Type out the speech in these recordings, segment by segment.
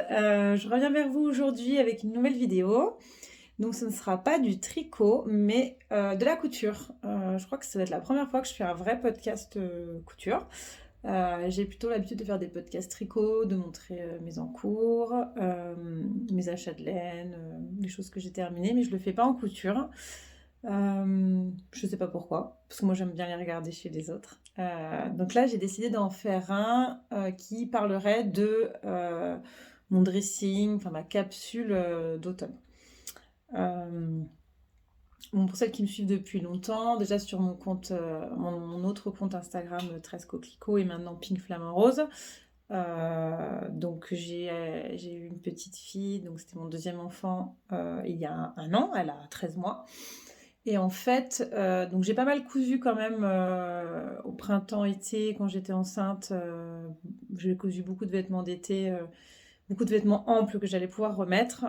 Je reviens vers vous aujourd'hui avec une nouvelle vidéo. Donc ce ne sera pas du tricot, mais de la couture. Je crois que ça va être la première fois que je fais un vrai podcast couture. J'ai plutôt l'habitude de faire des podcasts tricot, de montrer mes encours, mes achats de laine, les choses que j'ai terminées, mais je le fais pas en couture. Je sais pas pourquoi, parce que moi j'aime bien les regarder chez les autres. Donc là j'ai décidé d'en faire un qui parlerait de mon dressing, enfin ma capsule d'automne. Euh, bon, pour celles qui me suivent depuis longtemps, déjà sur mon compte, mon autre compte Instagram 13 Coquelicot et maintenant Pink Flamant Rose. Donc j'ai eu une petite fille, donc c'était mon deuxième enfant il y a un an, elle a 13 mois. Et en fait, donc j'ai pas mal cousu quand même au printemps-été quand j'étais enceinte. J'ai cousu beaucoup de vêtements d'été, beaucoup de vêtements amples que j'allais pouvoir remettre.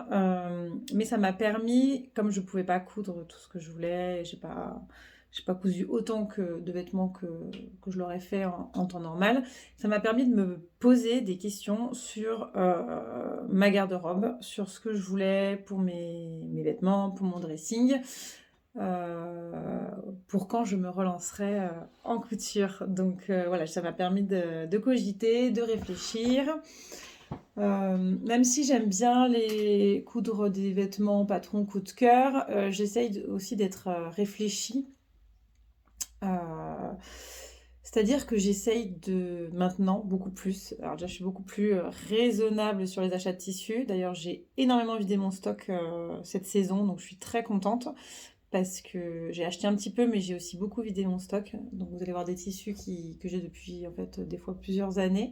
Mais ça m'a permis, comme je pouvais pas coudre tout ce que je voulais, j'ai pas cousu autant de vêtements que je l'aurais fait en temps normal. Ça m'a permis de me poser des questions sur ma garde-robe, sur ce que je voulais pour mes vêtements, pour mon dressing. Euh, pour quand je me relancerai en couture. Donc voilà, ça m'a permis de cogiter, de réfléchir. Même si j'aime bien les coudre des vêtements patron coup de cœur, j'essaye aussi d'être réfléchie. Euh, C'est-à-dire que j'essaye de maintenant beaucoup plus. Alors déjà, je suis beaucoup plus raisonnable sur les achats de tissus. D'ailleurs, j'ai énormément vidé mon stock cette saison, donc je suis très contente parce que j'ai acheté un petit peu, mais j'ai aussi beaucoup vidé mon stock. Donc vous allez voir des tissus que j'ai depuis en fait des fois plusieurs années.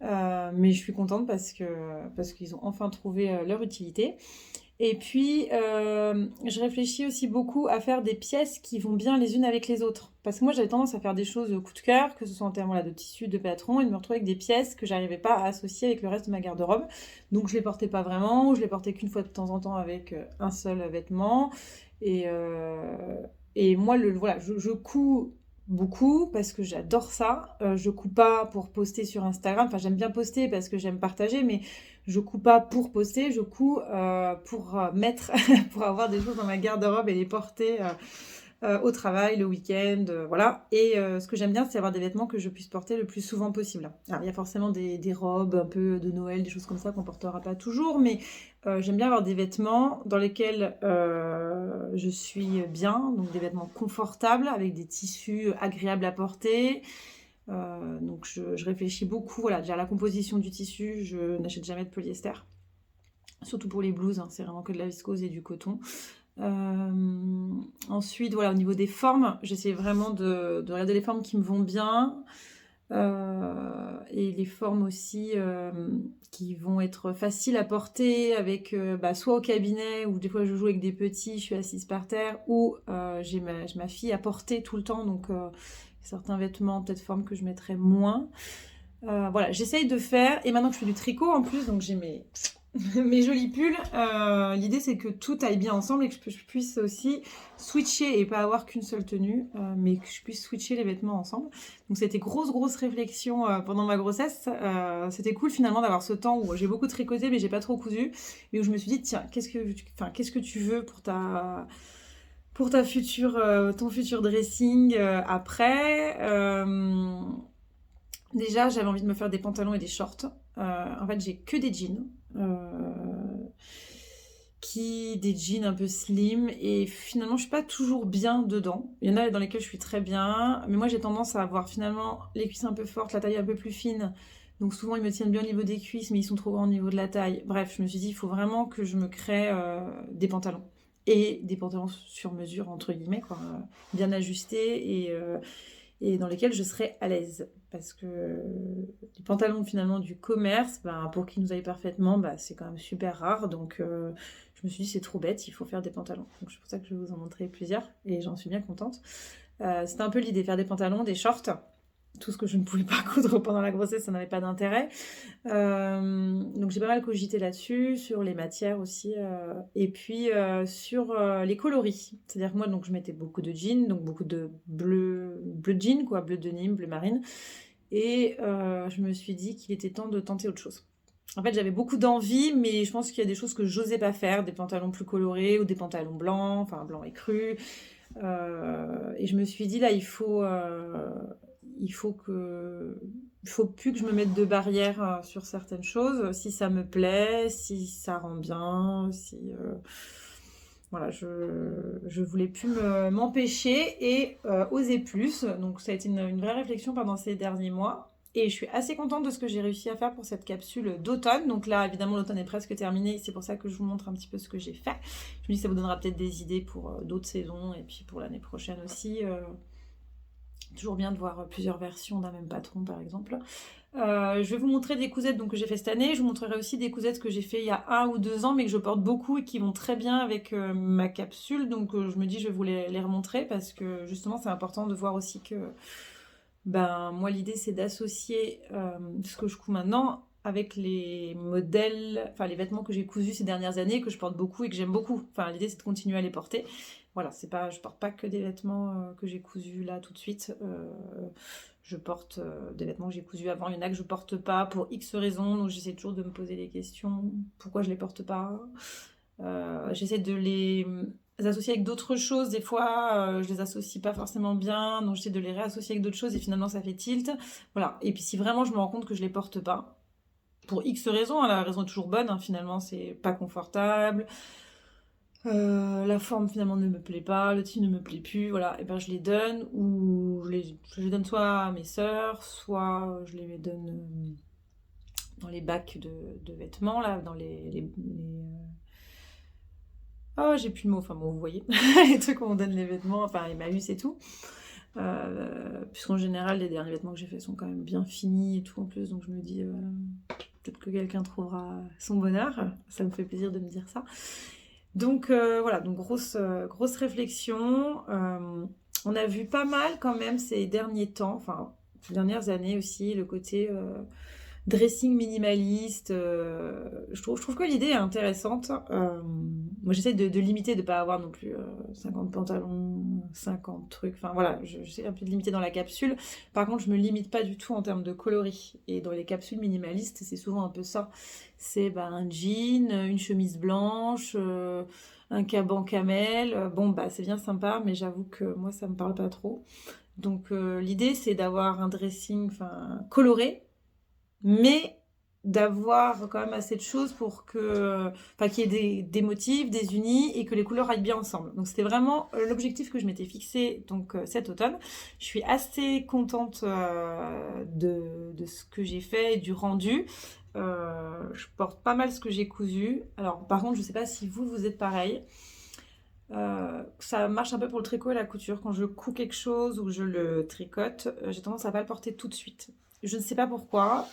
Mais je suis contente parce qu'ils ont enfin trouvé leur utilité. Et puis, je réfléchis aussi beaucoup à faire des pièces qui vont bien les unes avec les autres. Parce que moi, j'avais tendance à faire des choses coup de cœur, que ce soit en termes voilà, de tissu, de patron, et de me retrouver avec des pièces que j'arrivais pas à associer avec le reste de ma garde-robe. Donc, je les portais pas vraiment, ou je les portais qu'une fois de temps en temps avec un seul vêtement. Et, et moi, voilà, je couds beaucoup parce que j'adore ça. Je couds pas pour poster sur Instagram. Enfin, j'aime bien poster parce que j'aime partager, mais je couds pas pour poster, je couds pour mettre, pour avoir des choses dans ma garde-robe et les porter au travail, le week-end, voilà. Et ce que j'aime bien, c'est avoir des vêtements que je puisse porter le plus souvent possible. Alors, il y a forcément des robes un peu de Noël, des choses comme ça qu'on portera pas toujours, mais j'aime bien avoir des vêtements dans lesquels je suis bien, donc des vêtements confortables, avec des tissus agréables à porter. Donc je réfléchis beaucoup, voilà, déjà à la composition du tissu, je n'achète jamais de polyester. Surtout pour les blouses, hein, c'est vraiment que de la viscose et du coton. Ensuite, voilà, au niveau des formes, j'essaie vraiment de regarder les formes qui me vont bien. Et les formes aussi qui vont être faciles à porter avec soit au cabinet où des fois je joue avec des petits, je suis assise par terre, ou j'ai ma fille à porter tout le temps, donc certains vêtements, peut-être formes que je mettrais moins. Voilà, j'essaye de faire, et maintenant que je fais du tricot en plus, donc j'ai mes jolis pulls, l'idée c'est que tout aille bien ensemble et que je puisse aussi switcher et pas avoir qu'une seule tenue, mais que je puisse switcher les vêtements ensemble. Donc c'était grosse réflexion pendant ma grossesse. C'était cool finalement d'avoir ce temps où j'ai beaucoup tricoté mais j'ai pas trop cousu, et où je me suis dit tiens, qu'est-ce que tu veux pour ton futur dressing après. Déjà, j'avais envie de me faire des pantalons et des shorts. En fait, j'ai que des jeans. Des jeans un peu slim, et finalement je suis pas toujours bien dedans. Il y en a dans lesquels je suis très bien, mais moi j'ai tendance à avoir finalement les cuisses un peu fortes, la taille un peu plus fine, donc souvent ils me tiennent bien au niveau des cuisses mais ils sont trop grands au niveau de la taille. Bref, je me suis dit il faut vraiment que je me crée des pantalons, et des pantalons sur mesure entre guillemets quoi, bien ajustés et dans lesquels je serais à l'aise. Parce que les pantalons finalement du commerce, ben, pour qu'ils nous aillent parfaitement, ben, c'est quand même super rare. Donc je me suis dit c'est trop bête, il faut faire des pantalons. Donc c'est pour ça que je vais vous en montrer plusieurs et j'en suis bien contente. C'était un peu l'idée, faire des pantalons, des shorts. Tout ce que je ne pouvais pas coudre pendant la grossesse, ça n'avait pas d'intérêt. Donc j'ai pas mal cogité là-dessus, sur les matières aussi, et puis sur les coloris. C'est-à-dire que moi, donc, je mettais beaucoup de jeans, donc beaucoup de bleu jean, quoi, bleu denim, bleu marine. Et je me suis dit qu'il était temps de tenter autre chose. En fait, j'avais beaucoup d'envie, mais je pense qu'il y a des choses que j'osais pas faire, des pantalons plus colorés ou des pantalons blancs, enfin blanc et cru. Et je me suis dit là, il faut plus que je me mette de barrières sur certaines choses. Si ça me plaît, si ça rend bien, si voilà, je voulais plus m'empêcher et oser plus. Donc ça a été une vraie réflexion pendant ces derniers mois. Et je suis assez contente de ce que j'ai réussi à faire pour cette capsule d'automne. Donc là, évidemment, l'automne est presque terminé. C'est pour ça que je vous montre un petit peu ce que j'ai fait. Je me dis que ça vous donnera peut-être des idées pour d'autres saisons et puis pour l'année prochaine aussi. Toujours bien de voir plusieurs versions d'un même patron, par exemple. Je vais vous montrer des cousettes donc, que j'ai fait cette année. Je vous montrerai aussi des cousettes que j'ai fait il y a 1 ou 2 ans, mais que je porte beaucoup et qui vont très bien avec ma capsule. Donc je me dis je vais vous les remontrer parce que justement c'est important de voir aussi que ben moi l'idée c'est d'associer ce que je couds maintenant avec les modèles, enfin les vêtements que j'ai cousus ces dernières années, que je porte beaucoup et que j'aime beaucoup. Enfin l'idée c'est de continuer à les porter. Voilà, c'est pas, je porte pas que des vêtements que j'ai cousus là tout de suite. Je porte des vêtements que j'ai cousus avant. Il y en a que je porte pas pour X raisons, donc j'essaie toujours de me poser les questions. Pourquoi je les porte pas? J'essaie de les associer avec d'autres choses. Des fois, je les associe pas forcément bien, donc j'essaie de les réassocier avec d'autres choses et finalement ça fait tilt. Voilà. Et puis si vraiment je me rends compte que je les porte pas, pour X raisons, hein, la raison est toujours bonne, hein, finalement c'est pas confortable. La forme finalement ne me plaît pas, le tissu ne me plaît plus, voilà, et ben je les donne, ou je les donne soit à mes sœurs, soit je les donne dans les bacs de vêtements, là, dans oh, j'ai plus le mot, enfin bon, vous voyez, les trucs où on donne les vêtements, enfin les malus et tout. Puisqu'en général, les derniers vêtements que j'ai faits sont quand même bien finis et tout en plus, donc je me dis peut-être que quelqu'un trouvera son bonheur, ça me fait plaisir de me dire ça. Donc voilà, donc grosse réflexion. On a vu pas mal quand même ces derniers temps, enfin ces dernières années aussi, le côté dressing minimaliste. Je trouve que l'idée est intéressante. Moi j'essaie de limiter, de ne pas avoir non plus 50 pantalons, 50 trucs. Enfin voilà, j'essaie un peu de limiter dans la capsule. Par contre, je me limite pas du tout en termes de coloris. Et dans les capsules minimalistes, c'est souvent un peu ça. C'est un jean, une chemise blanche, un caban camel. Bon, bah c'est bien sympa, mais j'avoue que moi ça me parle pas trop. Donc l'idée c'est d'avoir un dressing coloré, mais d'avoir quand même assez de choses pour que, enfin, qu'il y ait des motifs, des unis et que les couleurs aillent bien ensemble. Donc c'était vraiment l'objectif que je m'étais fixé donc cet automne. Je suis assez contente de ce que j'ai fait et du rendu. Je porte pas mal ce que j'ai cousu. Alors par contre, je sais pas si vous êtes pareil. Ça marche un peu pour le tricot et la couture. Quand je couds quelque chose ou que je le tricote, j'ai tendance à pas le porter tout de suite. Je ne sais pas pourquoi.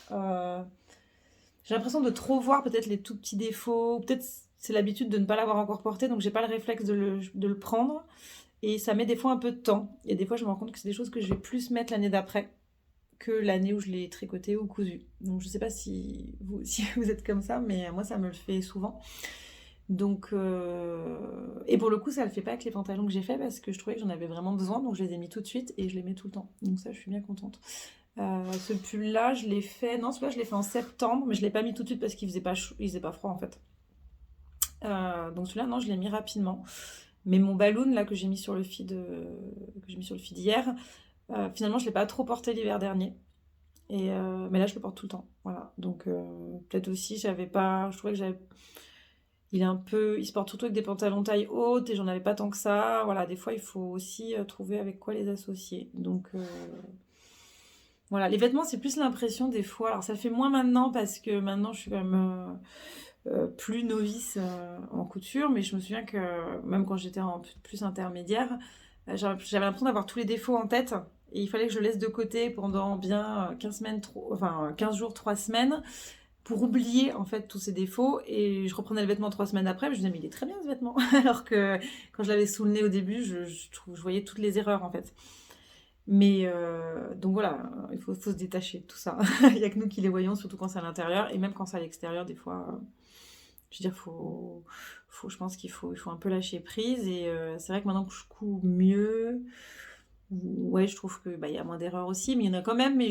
J'ai l'impression de trop voir peut-être les tout petits défauts. Peut-être c'est l'habitude de ne pas l'avoir encore porté, donc j'ai pas le réflexe de le prendre. Et ça met des fois un peu de temps. Et des fois, je me rends compte que c'est des choses que je vais plus mettre l'année d'après que l'année où je l'ai tricoté ou cousu. Donc je sais pas si vous, si vous êtes comme ça, mais moi ça me le fait souvent. Donc, et pour le coup, ça le fait pas avec les pantalons que j'ai fait parce que je trouvais que j'en avais vraiment besoin, donc je les ai mis tout de suite et je les mets tout le temps. Donc ça, je suis bien contente. Ce pull-là, je l'ai fait, non, celui-là, je l'ai fait en septembre, mais je l'ai pas mis tout de suite parce qu'il faisait pas chaud, il faisait pas froid en fait. Donc celui-là, non, je l'ai mis rapidement. Mais mon balloon là que j'ai mis sur le feed, hier, finalement, je l'ai pas trop porté l'hiver dernier. Mais là, je le porte tout le temps. Voilà. Donc peut-être aussi, je trouvais que j'avais il se porte surtout avec des pantalons taille haute et j'en avais pas tant que ça. Voilà, des fois il faut aussi trouver avec quoi les associer. Donc voilà, les vêtements c'est plus l'impression des fois. Alors ça le fait moins maintenant parce que maintenant je suis quand même plus novice en couture, mais je me souviens que même quand j'étais en plus intermédiaire, j'avais l'impression d'avoir tous les défauts en tête. Et il fallait que je laisse de côté pendant bien 15 semaines, 15 jours, 3 semaines pour oublier en fait tous ces défauts et je reprenais le vêtement 3 semaines après, je me disais mais il est très bien ce vêtement alors que quand je l'avais sous le nez au début je voyais toutes les erreurs en fait, mais donc voilà, il faut se détacher de tout ça. Il n'y a que nous qui les voyons, surtout quand c'est à l'intérieur et même quand c'est à l'extérieur des fois, je veux dire je pense qu'il faut un peu lâcher prise et c'est vrai que maintenant que je couds mieux, ouais je trouve que il y a moins d'erreurs aussi, mais il y en a quand même, mais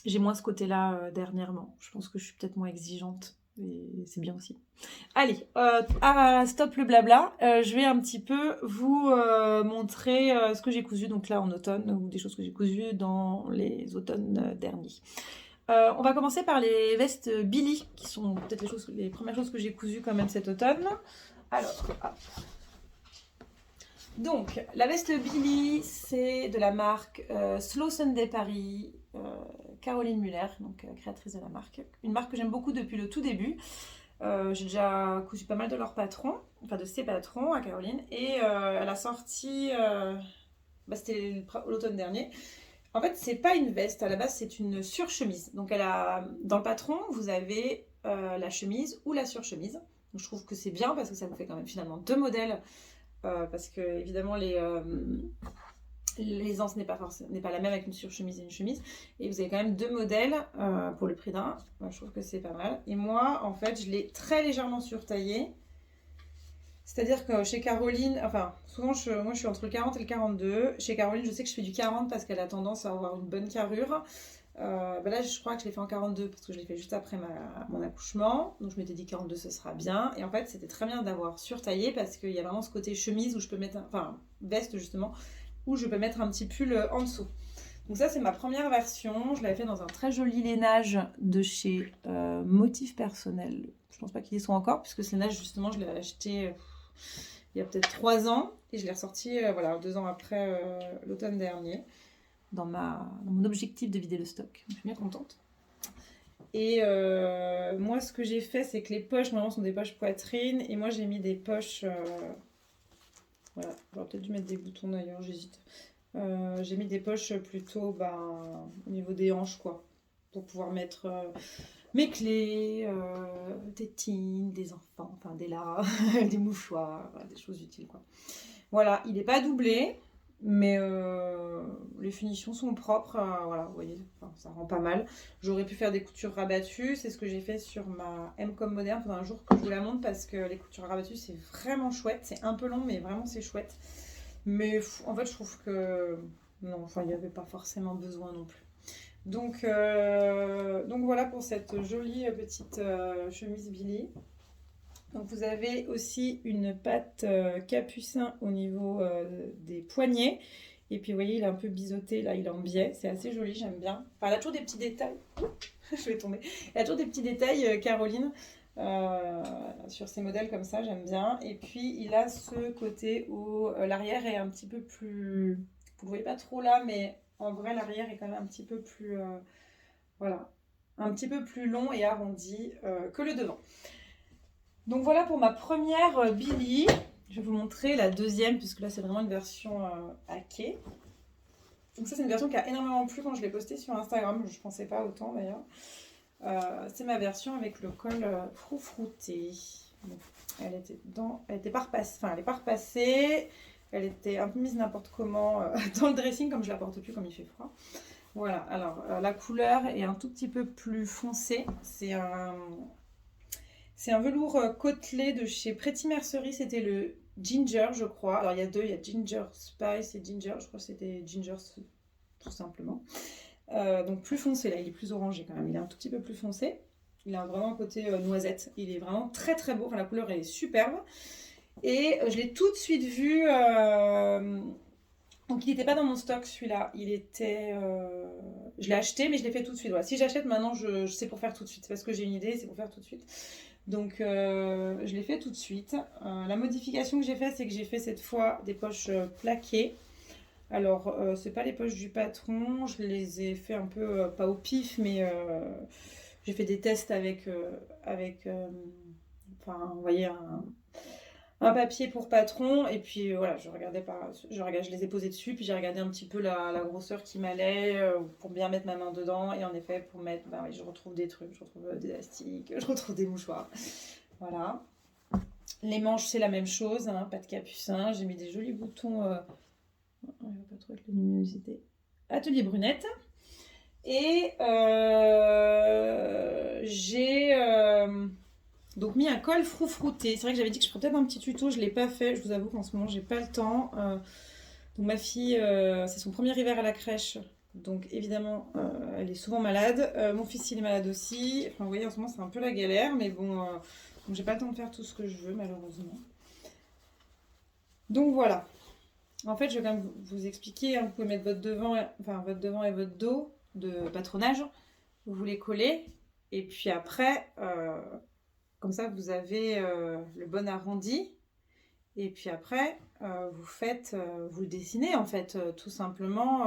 J'ai moins ce côté-là dernièrement. Je pense que je suis peut-être moins exigeante. Et c'est bien aussi. Allez, stop le blabla. Je vais un petit peu vous montrer ce que j'ai cousu donc là en automne ou des choses que j'ai cousues dans les automnes derniers. On va commencer par les vestes Billy qui sont peut-être les premières choses que j'ai cousues quand même cet automne. Alors, hop. Donc, la veste Billy, c'est de la marque Slow Sunday Paris, Caroline Muller, donc créatrice de la marque. Une marque que j'aime beaucoup depuis le tout début. J'ai déjà cousu pas mal de leurs patrons, enfin de ses patrons à Caroline, et elle a sorti, c'était l'automne dernier. En fait, c'est pas une veste, à la base, c'est une surchemise. Donc, dans le patron, vous avez la chemise ou la surchemise. Donc, je trouve que c'est bien parce que ça vous fait quand même finalement 2 modèles. Parce que évidemment l'aisance n'est pas la même avec une surchemise et une chemise, et vous avez quand même 2 modèles pour le prix d'un. Je trouve que c'est pas mal. Et moi en fait je l'ai très légèrement surtaillé, c'est à dire que chez Caroline, enfin souvent moi je suis entre le 40 et le 42. Chez Caroline je sais que je fais du 40 parce qu'elle a tendance à avoir une bonne carrure. Là je crois que je l'ai fait en 42 parce que je l'ai fait juste après mon accouchement, donc je m'étais dit 42 ce sera bien, et en fait c'était très bien d'avoir surtaillé parce qu'il y a vraiment ce côté chemise où je peux mettre, enfin veste justement, où je peux mettre un petit pull en dessous. Donc ça c'est ma première version, je l'avais fait dans un très joli lainage de chez Motif Personnel. Je pense pas qu'ils y sont encore puisque ce lainage justement je l'ai acheté il y a peut-être 3 ans et je l'ai ressorti voilà 2 ans après l'automne dernier. Dans mon objectif de vider le stock. Je suis bien contente. Et moi, ce que j'ai fait, c'est que les poches, normalement, sont des poches poitrine. Et moi, j'ai mis des poches... voilà, j'aurais peut-être dû mettre des boutons d'ailleurs, j'hésite. J'ai mis des poches plutôt au niveau des hanches, quoi. Pour pouvoir mettre mes clés, des tines, des enfants, enfin des lares, des mouchoirs, des choses utiles, quoi. Voilà, il n'est pas doublé. Mais les finitions sont propres, voilà, vous voyez, ça rend pas mal. J'aurais pu faire des coutures rabattues, c'est ce que j'ai fait sur ma M-Com moderne pendant un jour que je vous la montre parce que les coutures rabattues c'est vraiment chouette, c'est un peu long mais vraiment c'est chouette. Mais en fait je trouve que non, enfin il n'y avait pas forcément besoin non plus. Donc voilà pour cette jolie petite chemise Billy. Donc vous avez aussi une patte capucin au niveau des poignets. Et puis vous voyez, il est un peu biseauté, là il est en biais. C'est assez joli, j'aime bien. Enfin, elle a toujours des petits détails. Je vais tomber. Elle a toujours des petits détails, Caroline, sur ces modèles comme ça, j'aime bien. Et puis il a ce côté où l'arrière est un petit peu plus... Vous ne voyez pas trop là, mais en vrai l'arrière est quand même un petit peu plus... voilà. Un petit peu plus long et arrondi que le devant. Donc voilà pour ma première Billy. Je vais vous montrer la deuxième, puisque là c'est vraiment une version hackée. Donc ça c'est une version qui a énormément plu quand je l'ai postée sur Instagram. Je ne pensais pas autant d'ailleurs. C'est ma version avec le col froufrouté. Bon, elle était pas repassée, enfin elle n'est pas repassée. Elle était un peu mise n'importe comment dans le dressing, comme je la porte plus, comme il fait froid. Voilà, alors la couleur est un tout petit peu plus foncée. C'est un velours côtelé de chez Pretty Mercery, c'était le Ginger, je crois. Alors il y a 2, il y a Ginger Spice et Ginger, je crois que c'était Ginger tout simplement. Donc plus foncé, là il est plus orangé quand même, il est un tout petit peu plus foncé. Il a vraiment un côté noisette, il est vraiment très très beau, enfin, la couleur est superbe. Et je l'ai tout de suite vu, donc il n'était pas dans mon stock celui-là, je l'ai acheté mais je l'ai fait tout de suite. Voilà. Si j'achète maintenant, je sais pour faire tout de suite, parce que j'ai une idée, c'est pour faire tout de suite. Donc je l'ai fait tout de suite. La modification que j'ai faite, c'est que j'ai fait cette fois des poches plaquées. Alors c'est pas les poches du patron, je les ai fait un peu, pas au pif, mais j'ai fait des tests avec enfin vous voyez un papier pour patron, et puis voilà, je les ai posés dessus, puis j'ai regardé un petit peu la grosseur qui m'allait pour bien mettre ma main dedans, et en effet pour mettre, oui, je retrouve des trucs, je retrouve des élastiques, je retrouve des mouchoirs, voilà. Les manches c'est la même chose, hein, pas de capucin, j'ai mis des jolis boutons, on va pas trop avec la luminosité, Atelier Brunette, et j'ai donc mis un col froufrouté. C'est vrai que j'avais dit que je ferais peut-être un petit tuto, je ne l'ai pas fait, je vous avoue qu'en ce moment j'ai pas le temps. Donc ma fille, c'est son premier hiver à la crèche, Donc évidemment, elle est souvent malade. Mon fils, il est malade aussi. Enfin, vous voyez, en ce moment, c'est un peu la galère, mais bon, donc j'ai pas le temps de faire tout ce que je veux, malheureusement. Donc voilà. En fait, je vais quand même vous expliquer, hein, vous pouvez mettre votre devant, enfin votre devant et votre dos de patronage. Vous les collez. Et puis après, comme ça, vous avez le bon arrondi. Et puis après, vous le dessinez en fait, tout simplement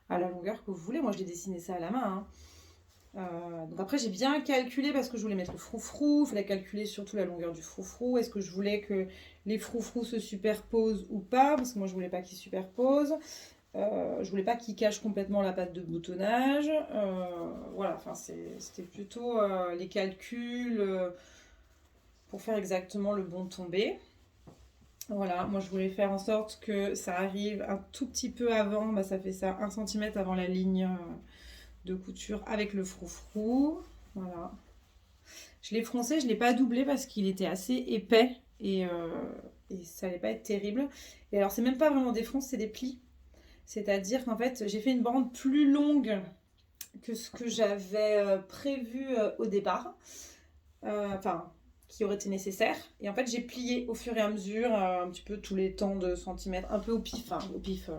à la longueur que vous voulez. Moi, je l'ai dessiné ça à la main, hein. Donc après, j'ai bien calculé parce que je voulais mettre le froufrou. Il fallait calculer surtout la longueur du froufrou. Est-ce que je voulais que les froufrous se superposent ou pas? Parce que moi, je voulais pas qu'ils se superposent. Je voulais pas qu'ils cachent complètement la pâte de boutonnage. Voilà, enfin, c'était plutôt les calculs pour faire exactement le bon tombé. Voilà, moi je voulais faire en sorte que ça arrive un tout petit peu avant, bah ça fait ça, 1 cm avant la ligne de couture avec le froufrou. Voilà. Je l'ai froncé, je ne l'ai pas doublé parce qu'il était assez épais et ça allait pas être terrible. Et alors c'est même pas vraiment des fronces, c'est des plis. C'est-à-dire qu'en fait j'ai fait une bande plus longue que ce que j'avais prévu au départ. Enfin, qui aurait été nécessaire. Et en fait, j'ai plié au fur et à mesure, un petit peu tous les temps de centimètres, un peu au pif, hein, au pif. Vous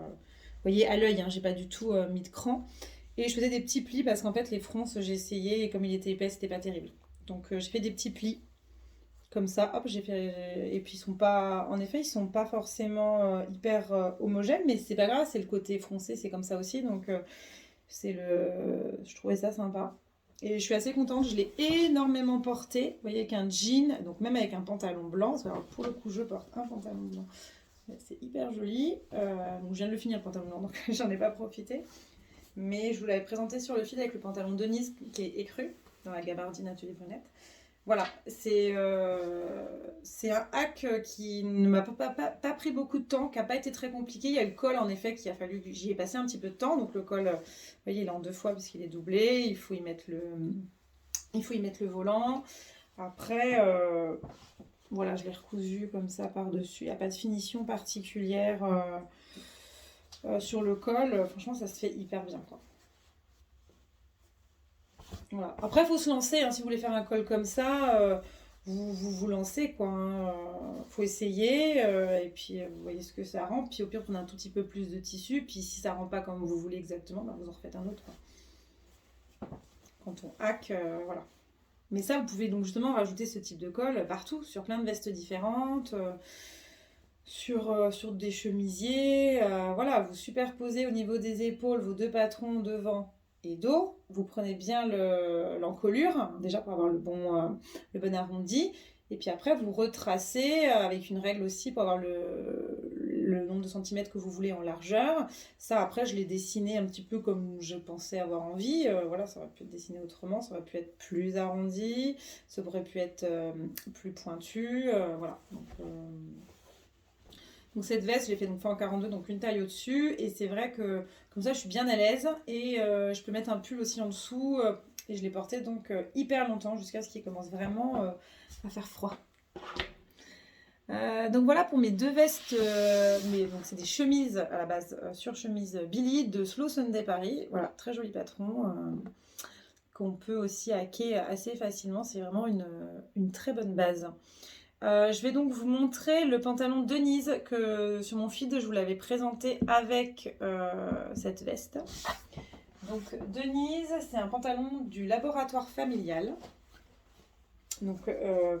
voyez, à l'œil, hein, j'ai pas du tout mis de cran. Et je faisais des petits plis parce qu'en fait, les fronces, j'ai essayé et comme il était épais, c'était pas terrible. Donc, j'ai fait des petits plis comme ça. Hop, j'ai fait. Et puis, ils sont pas. En effet, ils sont pas forcément hyper homogènes, mais c'est pas grave, c'est le côté froncé, c'est comme ça aussi. Donc, je trouvais ça sympa. Et je suis assez contente, je l'ai énormément porté. Vous voyez, avec un jean, donc même avec un pantalon blanc. Parce que, alors, pour le coup, je porte un pantalon blanc. C'est hyper joli. Donc, je viens de le finir, le pantalon blanc, donc j'en ai pas profité. Mais je vous l'avais présenté sur le fil avec le pantalon Denise qui est écru dans la gabardine Atelier Brunette. Voilà, c'est un hack qui ne m'a pas pris beaucoup de temps, qui n'a pas été très compliqué. Il y a le col en effet qui a fallu, j'y ai passé un petit peu de temps. Donc le col, vous voyez, il est en 2 fois parce qu'il est doublé. Il faut y mettre le volant. Après, voilà, je l'ai recousu comme ça par-dessus. Il n'y a pas de finition particulière sur le col. Franchement, ça se fait hyper bien, quoi. Voilà. Après, il faut se lancer, hein. Si vous voulez faire un col comme ça, vous lancez, quoi, hein. Faut essayer, et puis vous voyez ce que ça rend. Puis au pire, prenez un tout petit peu plus de tissu. Puis si ça rend pas comme vous voulez exactement, bah, vous en refaites un autre, quoi. Quand on hack, voilà. Mais ça, vous pouvez donc justement rajouter ce type de col partout, sur plein de vestes différentes, sur des chemisiers. Voilà, vous superposez au niveau des épaules vos 2 patrons devant et dos. Vous prenez bien l'encolure, déjà pour avoir le bon arrondi. Et puis après, vous retracez avec une règle aussi pour avoir le nombre de centimètres que vous voulez en largeur. Ça, après, je l'ai dessiné un petit peu comme je pensais avoir envie. Voilà, ça aurait pu être dessiné autrement, ça aurait pu être plus arrondi, ça aurait pu être plus pointu. Voilà. Donc cette veste, je l'ai fait donc en 42, donc une taille au-dessus. Et c'est vrai que comme ça, je suis bien à l'aise. Et je peux mettre un pull aussi en dessous. Et je l'ai porté donc hyper longtemps jusqu'à ce qu'il commence vraiment à faire froid. Donc voilà pour mes 2 vestes. Donc c'est des chemises à la base, sur chemise Billy de Slow Sunday Paris. Voilà, très joli patron. Qu'on peut aussi hacker assez facilement. C'est vraiment une très bonne base. Je vais donc vous montrer le pantalon Denise que sur mon feed je vous l'avais présenté avec cette veste. Donc Denise, c'est un pantalon du laboratoire familial. Donc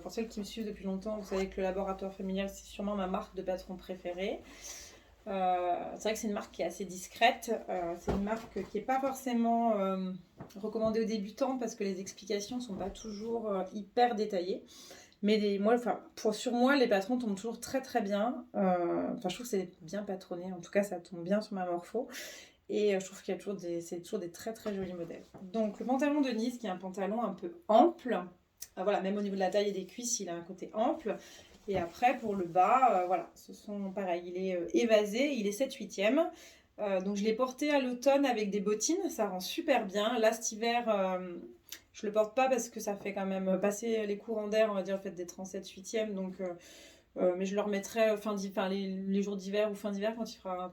pour celles qui me suivent depuis longtemps, vous savez que le laboratoire familial c'est sûrement ma marque de patron préférée. C'est vrai que c'est une marque qui est assez discrète. C'est une marque qui n'est pas forcément recommandée aux débutants parce que les explications ne sont pas toujours hyper détaillées. Mais sur moi, les patrons tombent toujours très très bien. Je trouve que c'est bien patronné. En tout cas, ça tombe bien sur ma morpho. Et je trouve qu'il y a c'est toujours des très très jolis modèles. Donc, le pantalon de Nice, qui est un pantalon un peu ample. Voilà, même au niveau de la taille et des cuisses, il a un côté ample. Et après, pour le bas, voilà, ce sont pareil. Il est évasé, il est 7/8e. Donc, je l'ai porté à l'automne avec des bottines. Ça rend super bien. Là, cet hiver... je le porte pas parce que ça fait quand même passer les courants d'air, on va dire, d'être en 7/8e. Donc, mais je le remettrai les jours d'hiver ou fin d'hiver quand il fera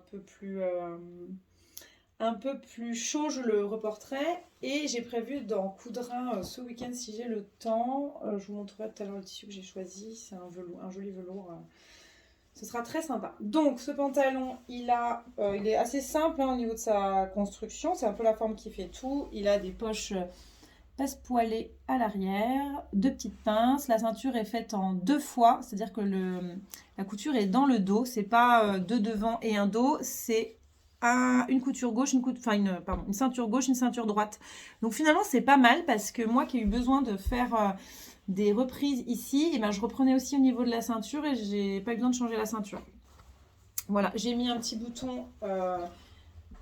un peu plus chaud, je le reporterai. Et j'ai prévu d'en coudre un ce week-end si j'ai le temps. Je vous montrerai tout à l'heure le tissu que j'ai choisi. C'est un joli velours. Ce sera très sympa. Donc ce pantalon, il est assez simple au niveau de sa construction. C'est un peu la forme qui fait tout. Il a des poches passe-poilées à l'arrière, 2 petites pinces. La ceinture est faite en 2 fois, c'est-à-dire que la couture est dans le dos. C'est pas 2 devant et un dos, c'est une couture gauche, une ceinture gauche, une ceinture droite. Donc finalement c'est pas mal parce que moi qui ai eu besoin de faire des reprises ici, et ben je reprenais aussi au niveau de la ceinture et j'ai pas eu besoin de changer la ceinture. Voilà, j'ai mis un petit bouton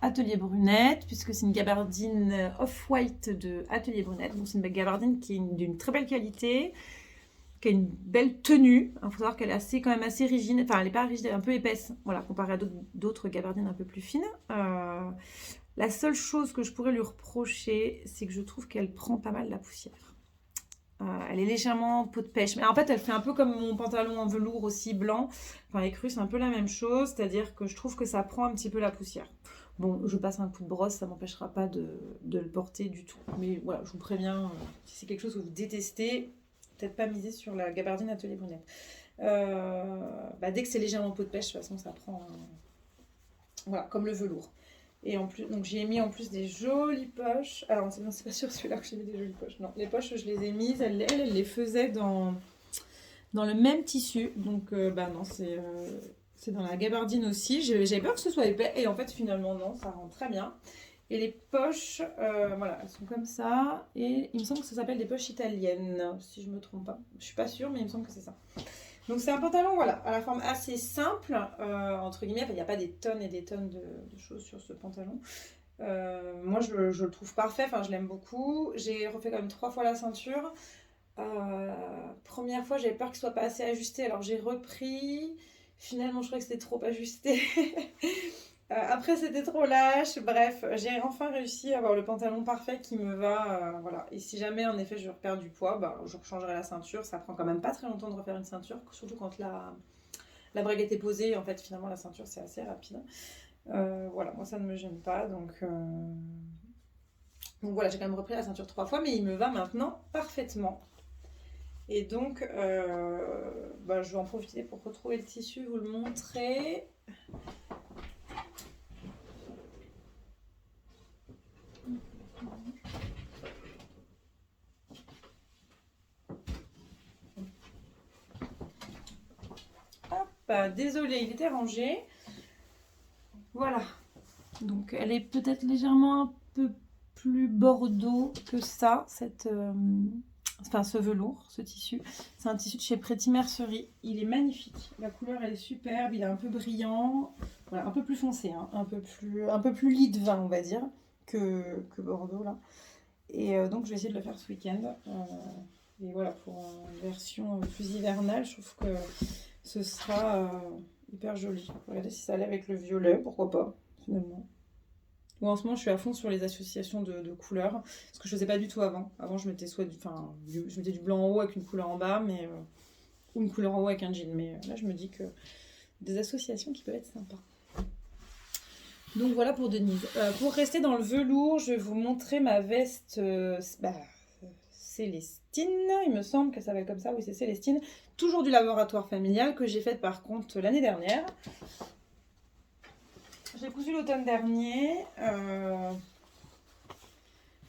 Atelier Brunette, puisque c'est une gabardine off-white de Atelier Brunette. Donc c'est une gabardine qui est d'une très belle qualité, qui a une belle tenue. Il faut savoir qu'elle est quand même assez rigide. Enfin, elle n'est pas rigide, elle est un peu épaisse, voilà, comparée à d'autres gabardines un peu plus fines. La seule chose que je pourrais lui reprocher, c'est que je trouve qu'elle prend pas mal la poussière. Elle est légèrement peau de pêche. Mais en fait, elle fait un peu comme mon pantalon en velours aussi blanc. Enfin, écru, c'est un peu la même chose. C'est-à-dire que je trouve que ça prend un petit peu la poussière. Bon, je passe un coup de brosse, ça ne m'empêchera pas de le porter du tout. Mais voilà, je vous préviens, si c'est quelque chose que vous détestez, peut-être pas miser sur la gabardine Atelier Brunette. Dès que c'est légèrement peau de pêche, de toute façon, ça prend... Voilà, comme le velours. Et en plus, donc j'ai mis en plus des jolies poches. Alors, c'est pas sûr celui-là que j'ai mis des jolies poches. Non, les poches, je les ai mises. Elle les faisait dans le même tissu. Donc, non, c'est dans la gabardine aussi. J'avais peur que ce soit épais. Et en fait, finalement, non, ça rend très bien. Et les poches, voilà, elles sont comme ça. Et il me semble que ça s'appelle des poches italiennes, si je me trompe pas. Je suis pas sûre, mais il me semble que c'est ça. Donc c'est un pantalon, voilà, à la forme assez simple, entre guillemets. Il n'y a pas des tonnes et des tonnes de choses sur ce pantalon. Moi, je le trouve parfait, enfin, je l'aime beaucoup. J'ai refait quand même 3 fois la ceinture. Première fois, j'avais peur qu'il soit pas assez ajusté, alors j'ai repris. Finalement, je crois que c'était trop ajusté. Après, c'était trop lâche. Bref, j'ai enfin réussi à avoir le pantalon parfait qui me va. Voilà. Et si jamais, en effet, je repère du poids, je rechangerai la ceinture. Ça prend quand même pas très longtemps de refaire une ceinture, surtout quand la braguette est posée. En fait, finalement, la ceinture, c'est assez rapide. Voilà, moi, ça ne me gêne pas. Donc voilà, j'ai quand même repris la ceinture 3 fois, mais il me va maintenant parfaitement. Et donc, je vais en profiter pour retrouver le tissu, vous le montrer. Désolée, il était rangé. Voilà. Donc elle est peut-être légèrement un peu plus bordeaux que ça, ce velours, ce tissu. C'est un tissu de chez Pretty Mercerie. Il est magnifique. La couleur, elle est superbe. Il est un peu brillant. Voilà, un peu plus foncé, hein, un peu plus lit de vin, on va dire, que Bordeaux là. Et donc je vais essayer de le faire ce week-end. Et voilà, pour une version plus hivernale, je trouve que ce sera hyper joli. Regardez si ça allait avec le violet, pourquoi pas, finalement. Ou en ce moment, je suis à fond sur les associations de couleurs, ce que je faisais pas du tout avant. Avant, je mettais je mettais du blanc en haut avec une couleur en bas, ou une couleur en haut avec un jean. Mais là, je me dis que des associations qui peuvent être sympas. Donc voilà pour Denise. Pour rester dans le velours, je vais vous montrer ma veste Célestine. Il me semble qu'elle s'appelle comme ça. Oui, c'est Célestine. Toujours du laboratoire familial que j'ai faite par contre l'année dernière. J'ai cousu l'automne dernier.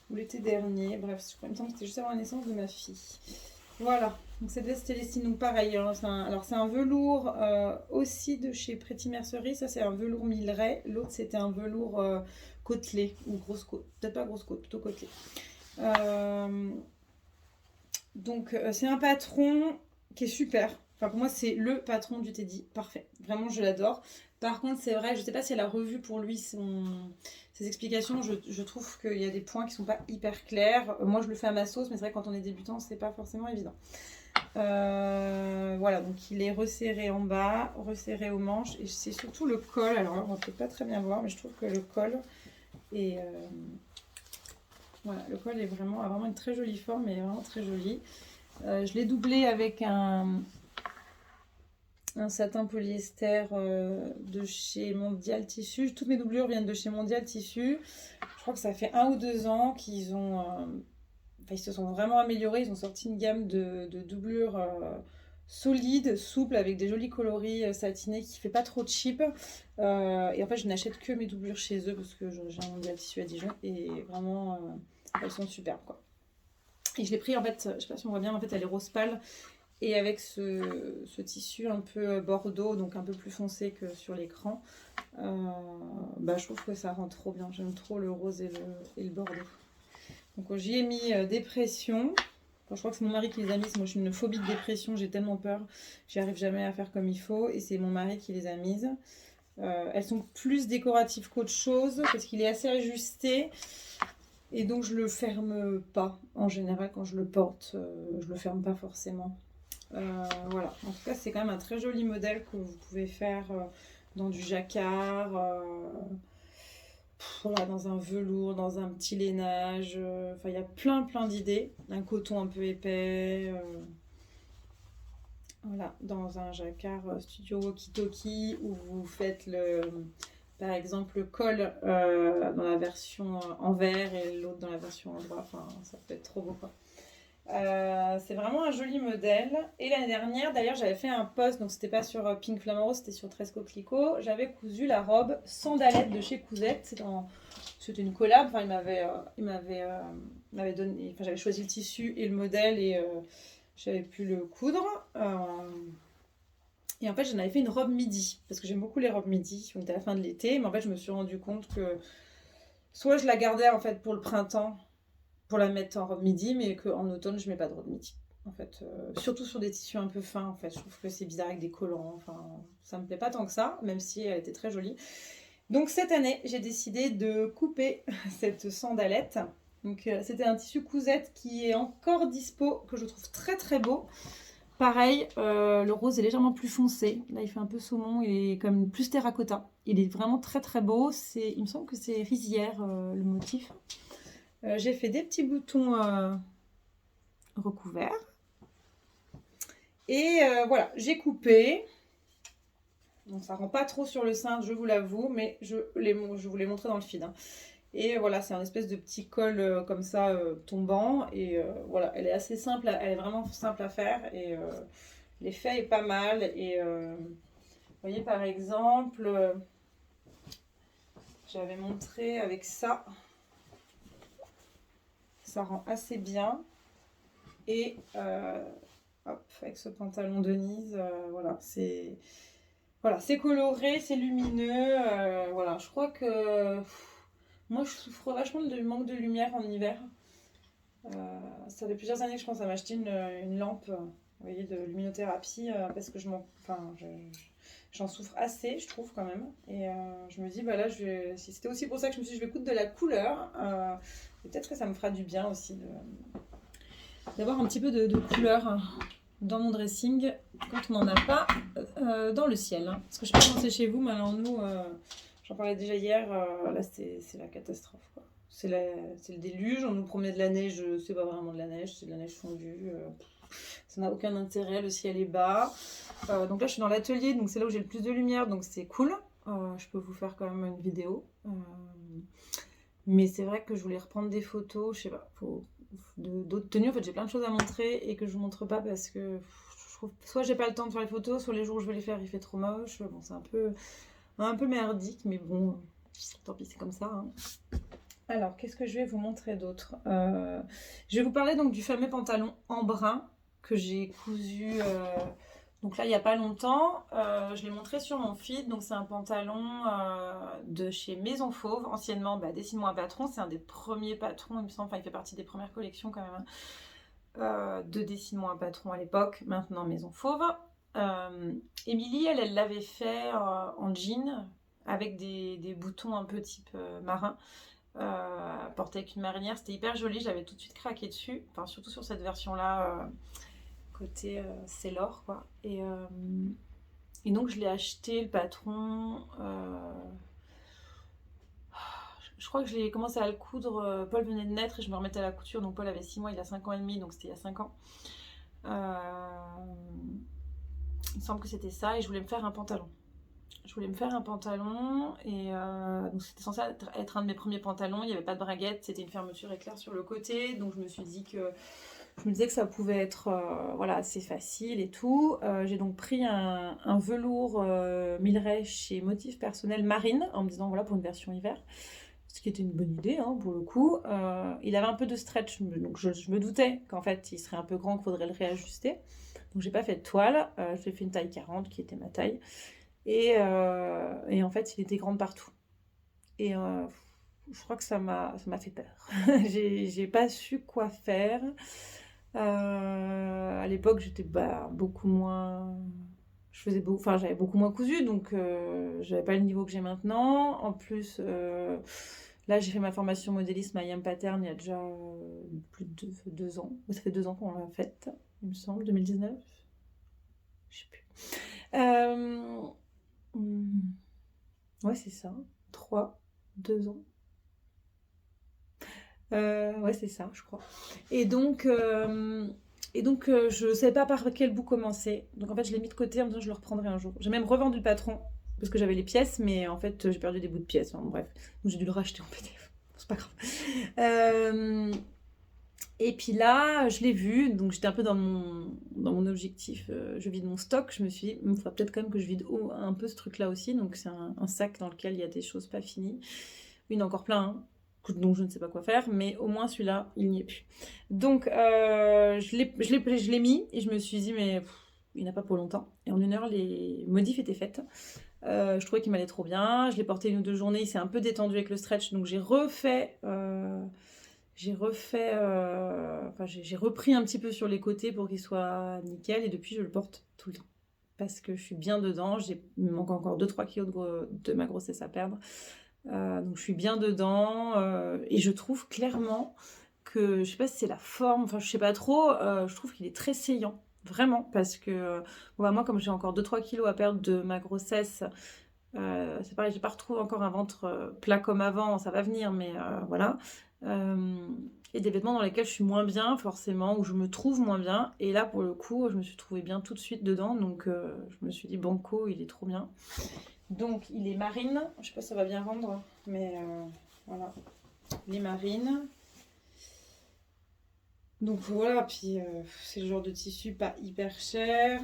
Ou l'été dernier. Bref, il me semble que c'était juste avant la naissance de ma fille. Voilà. Donc cette veste Célestine, donc pareil. Alors c'est un velours aussi de chez Pretty Mercerie. Ça c'est un velours Milleray. L'autre c'était un velours côtelé ou grosse côte. Peut-être pas grosse côte, plutôt côtelé. Donc c'est un patron qui est super. Enfin pour moi c'est le patron du Teddy. Parfait. Vraiment je l'adore. Par contre c'est vrai, je sais pas si elle a revu pour lui ses explications. Je trouve qu'il y a des points qui sont pas hyper clairs. Moi je le fais à ma sauce, mais c'est vrai que quand on est débutant c'est pas forcément évident. Voilà, donc il est resserré en bas, resserré aux manches, et c'est surtout le col. Alors là on ne peut pas très bien voir, mais je trouve que le col est voilà, le col a vraiment une très jolie forme et est vraiment très joli. Je l'ai doublé avec un un satin polyester de chez Mondial Tissu. Toutes mes doublures viennent de chez Mondial Tissu. Je crois que ça fait 1 ou 2 ans qu'ils ont... Enfin, ils se sont vraiment améliorés. Ils ont sorti une gamme de doublures solides, souples, avec des jolis coloris satinés qui fait pas trop cheap. Et en fait, je n'achète que mes doublures chez eux parce que j'ai un Mondial Tissu à Dijon. Et vraiment, elles sont superbes, quoi. Et je l'ai pris, en fait, je sais pas si on voit bien, mais en fait, elle est rose pâle. Et avec ce tissu un peu bordeaux, donc un peu plus foncé que sur l'écran, je trouve que ça rend trop bien. J'aime trop le rose et le bordeaux. Donc j'y ai mis des pressions. Enfin, je crois que c'est mon mari qui les a mises. Moi, je suis une phobie de dépression, j'ai tellement peur. J'y arrive jamais à faire comme il faut. Et c'est mon mari qui les a mises. Elles sont plus décoratives qu'autre chose parce qu'il est assez ajusté. Et donc, je le ferme pas. En général, quand je le porte, je le ferme pas forcément. Voilà, en tout cas c'est quand même un très joli modèle que vous pouvez faire dans du jacquard, voilà, dans un velours, dans un petit lainage, enfin il y a plein d'idées, un coton un peu épais, voilà, dans un jacquard studio walkie-talkie où vous faites par exemple le col dans la version en vert et l'autre dans la version en bois, enfin ça peut être trop beau, quoi. C'est vraiment un joli modèle. Et l'année dernière, d'ailleurs, j'avais fait un post, donc c'était pas sur Pink Flamant Rose, c'était sur Tres Coquelicot. J'avais cousu la robe Sandalette de chez Cousette. C'était une collab. Enfin, il m'avait donné. Enfin, j'avais choisi le tissu et le modèle et j'avais pu le coudre. Et en fait, j'en avais fait une robe midi parce que j'aime beaucoup les robes midi. On était à la fin de l'été, mais en fait, je me suis rendu compte que soit je la gardais en fait pour le printemps, pour la mettre en robe midi, mais qu'en automne, je mets pas de robe midi. En fait, surtout sur des tissus un peu fins, en fait, je trouve que c'est bizarre avec des collants. Enfin, ça me plaît pas tant que ça, même si elle était très jolie. Donc cette année, j'ai décidé de couper cette sandalette. Donc c'était un tissu Cousette qui est encore dispo, que je trouve très très beau. Pareil, le rose est légèrement plus foncé. Là, il fait un peu saumon et comme plus terracotta. Il est vraiment très très beau. Il me semble que c'est rizière le motif. J'ai fait des petits boutons recouverts. Et voilà, j'ai coupé. Donc ça rend pas trop sur le sein, je vous l'avoue, mais je vous l'ai montré dans le feed. Hein. Et voilà, c'est un espèce de petit col comme ça tombant. Et voilà, elle est assez simple, elle est vraiment simple à faire. Et l'effet est pas mal. Et vous voyez par exemple, j'avais montré avec ça. Ça rend assez bien. Et hop, avec ce pantalon Denise, voilà, c'est coloré, c'est lumineux. Voilà, je crois que moi je souffre vachement du manque de lumière en hiver. Ça fait plusieurs années que je pense à m'acheter une lampe, vous voyez, de luminothérapie parce que j'en souffre assez, je trouve quand même. Et je me dis, bah là, si c'était aussi pour ça que je me suis dit, je vais coudre de la couleur. Peut-être que ça me fera du bien aussi d'avoir un petit peu de couleur dans mon dressing quand on n'en a pas dans le ciel. Hein. Parce que je sais pas comment c'est chez vous, mais alors nous, j'en parlais déjà hier, là c'est la catastrophe, quoi. C'est le déluge, on nous promet de la neige, c'est pas vraiment de la neige, c'est de la neige fondue. Ça n'a aucun intérêt, le ciel est bas. Donc là je suis dans l'atelier, donc c'est là où j'ai le plus de lumière, donc c'est cool. Je peux vous faire quand même une vidéo. Mais c'est vrai que je voulais reprendre des photos, je sais pas, d'autres tenues. En fait, j'ai plein de choses à montrer et que je vous montre pas parce que je trouve soit j'ai pas le temps de faire les photos, soit les jours où je vais les faire, il fait trop moche. Bon, c'est un peu merdique, mais bon, tant pis, c'est comme ça. Hein. Alors, qu'est-ce que je vais vous montrer d'autre Je vais vous parler donc du fameux pantalon en brun que j'ai cousu. Donc là, il n'y a pas longtemps, je l'ai montré sur mon feed. Donc c'est un pantalon de chez Maison Fauve, anciennement Dessine-moi un patron. C'est un des premiers patrons, il me semble. Enfin, il fait partie des premières collections quand même. De Dessine-moi un patron à l'époque. Maintenant Maison Fauve. Émilie, elle l'avait fait en jean avec des boutons un peu type marin. Porté avec une marinière. C'était hyper joli. J'avais tout de suite craqué dessus. Enfin, surtout sur cette version-là. Côté c'est l'or quoi et donc je l'ai acheté le patron je crois que j'ai commencé à le coudre, Paul venait de naître et je me remettais à la couture, donc Paul avait 6 mois, il a 5 ans et demi, donc c'était il y a 5 ans Il me semble que c'était ça, et je voulais me faire un pantalon. Je voulais me faire un pantalon, et donc c'était censé être un de mes premiers pantalons. Il n'y avait pas de braguette, c'était une fermeture éclair sur le côté, donc je me disais que ça pouvait être voilà, assez facile et tout. J'ai donc pris un velours Milray chez Motif Personnel Marine, en me disant voilà, pour une version hiver. Ce qui était une bonne idée, hein, pour le coup. Il avait un peu de stretch, donc je me doutais qu'en fait, il serait un peu grand, qu'il faudrait le réajuster. Donc j'ai pas fait de toile, j'ai fait une taille 40, qui était ma taille. Et en fait, il était grand de partout. Et je crois que ça m'a fait peur. J'ai pas su quoi faire. À l'époque, j'étais beaucoup moins... Enfin, j'avais beaucoup moins cousu, donc j'avais pas le niveau que j'ai maintenant. En plus, là, j'ai fait ma formation modéliste Mayhem Pattern il y a déjà plus de 2 ans. Ça fait 2 ans qu'on l'a faite, il me semble, 2019. Je sais plus. Ouais, c'est ça. 2 ans. Ouais, c'est ça, je crois. Et donc, je ne savais pas par quel bout commencer. Donc, en fait, je l'ai mis de côté en me disant que je le reprendrai un jour. J'ai même revendu le patron parce que j'avais les pièces, mais en fait, j'ai perdu des bouts de pièces. Enfin, bref, donc j'ai dû le racheter en PDF. C'est pas grave. Et puis là, je l'ai vu, donc j'étais un peu dans mon objectif. Je vide mon stock. Je me suis dit, il faudra peut-être quand même que je vide un peu ce truc-là aussi. Donc, c'est un sac dans lequel il y a des choses pas finies. Il y en a encore plein, hein, donc je ne sais pas quoi faire, mais au moins celui-là, il n'y est plus. Donc je l'ai mis et je me suis dit, mais il n'a pas pour longtemps. Et en 1 heure, les modifs étaient faites. Je trouvais qu'il m'allait trop bien. Je l'ai porté 1 ou 2 journées, il s'est un peu détendu avec le stretch, donc j'ai repris un petit peu sur les côtés pour qu'il soit nickel, et depuis je le porte tout le temps. Parce que je suis bien dedans, il me manque encore 2-3 kilos de ma grossesse à perdre. Donc je suis bien dedans, et je trouve clairement que, je sais pas si c'est la forme, enfin je sais pas trop, je trouve qu'il est très saillant, vraiment, parce que moi, comme j'ai encore 2-3 kilos à perdre de ma grossesse, c'est pareil, j'ai pas retrouvé encore un ventre plat comme avant, ça va venir, mais voilà. Et des vêtements dans lesquels je suis moins bien, forcément, où je me trouve moins bien, et là pour le coup je me suis trouvée bien tout de suite dedans, donc je me suis dit banco, il est trop bien. Donc il est marine, je sais pas si ça va bien rendre, mais voilà, il est marine. Donc voilà, puis c'est le genre de tissu pas hyper cher.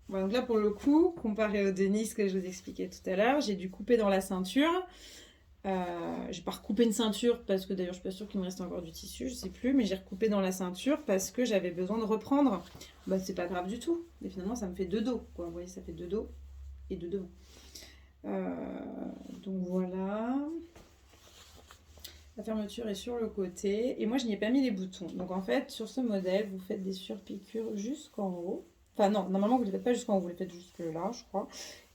Voilà, donc là pour le coup, comparé au Denis que je vous expliquais tout à l'heure, j'ai dû couper dans la ceinture. J'ai pas recoupé une ceinture parce que, d'ailleurs je suis pas sûre qu'il me reste encore du tissu, je sais plus, mais j'ai recoupé dans la ceinture parce que j'avais besoin de reprendre. C'est pas grave du tout, et finalement ça me fait 2 dos, quoi. Vous voyez, ça fait 2 dos et 2 devant. Donc voilà. La fermeture est sur le côté. Et moi, je n'y ai pas mis les boutons. Donc en fait, sur ce modèle, vous faites des surpiqûres jusqu'en haut. Enfin non, normalement, vous ne les faites pas jusqu'en haut, vous les faites jusque là, je crois.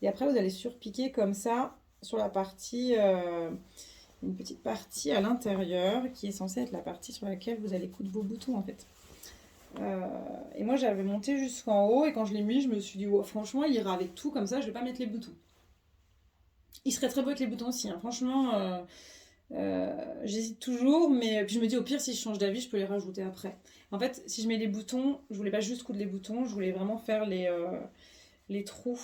Et après, vous allez surpiquer comme ça sur la partie... une petite partie à l'intérieur qui est censée être la partie sur laquelle vous allez coudre vos boutons, en fait. Et moi, j'avais monté jusqu'en haut, et quand je l'ai mis, je me suis dit, oh, franchement, il ira avec tout, comme ça, je vais pas mettre les boutons. Il serait très beau avec les boutons aussi, hein. Franchement, j'hésite toujours, mais puis je me dis, au pire, si je change d'avis, je peux les rajouter après. En fait, si je mets les boutons, je voulais pas juste coudre les boutons, je voulais vraiment faire les trous,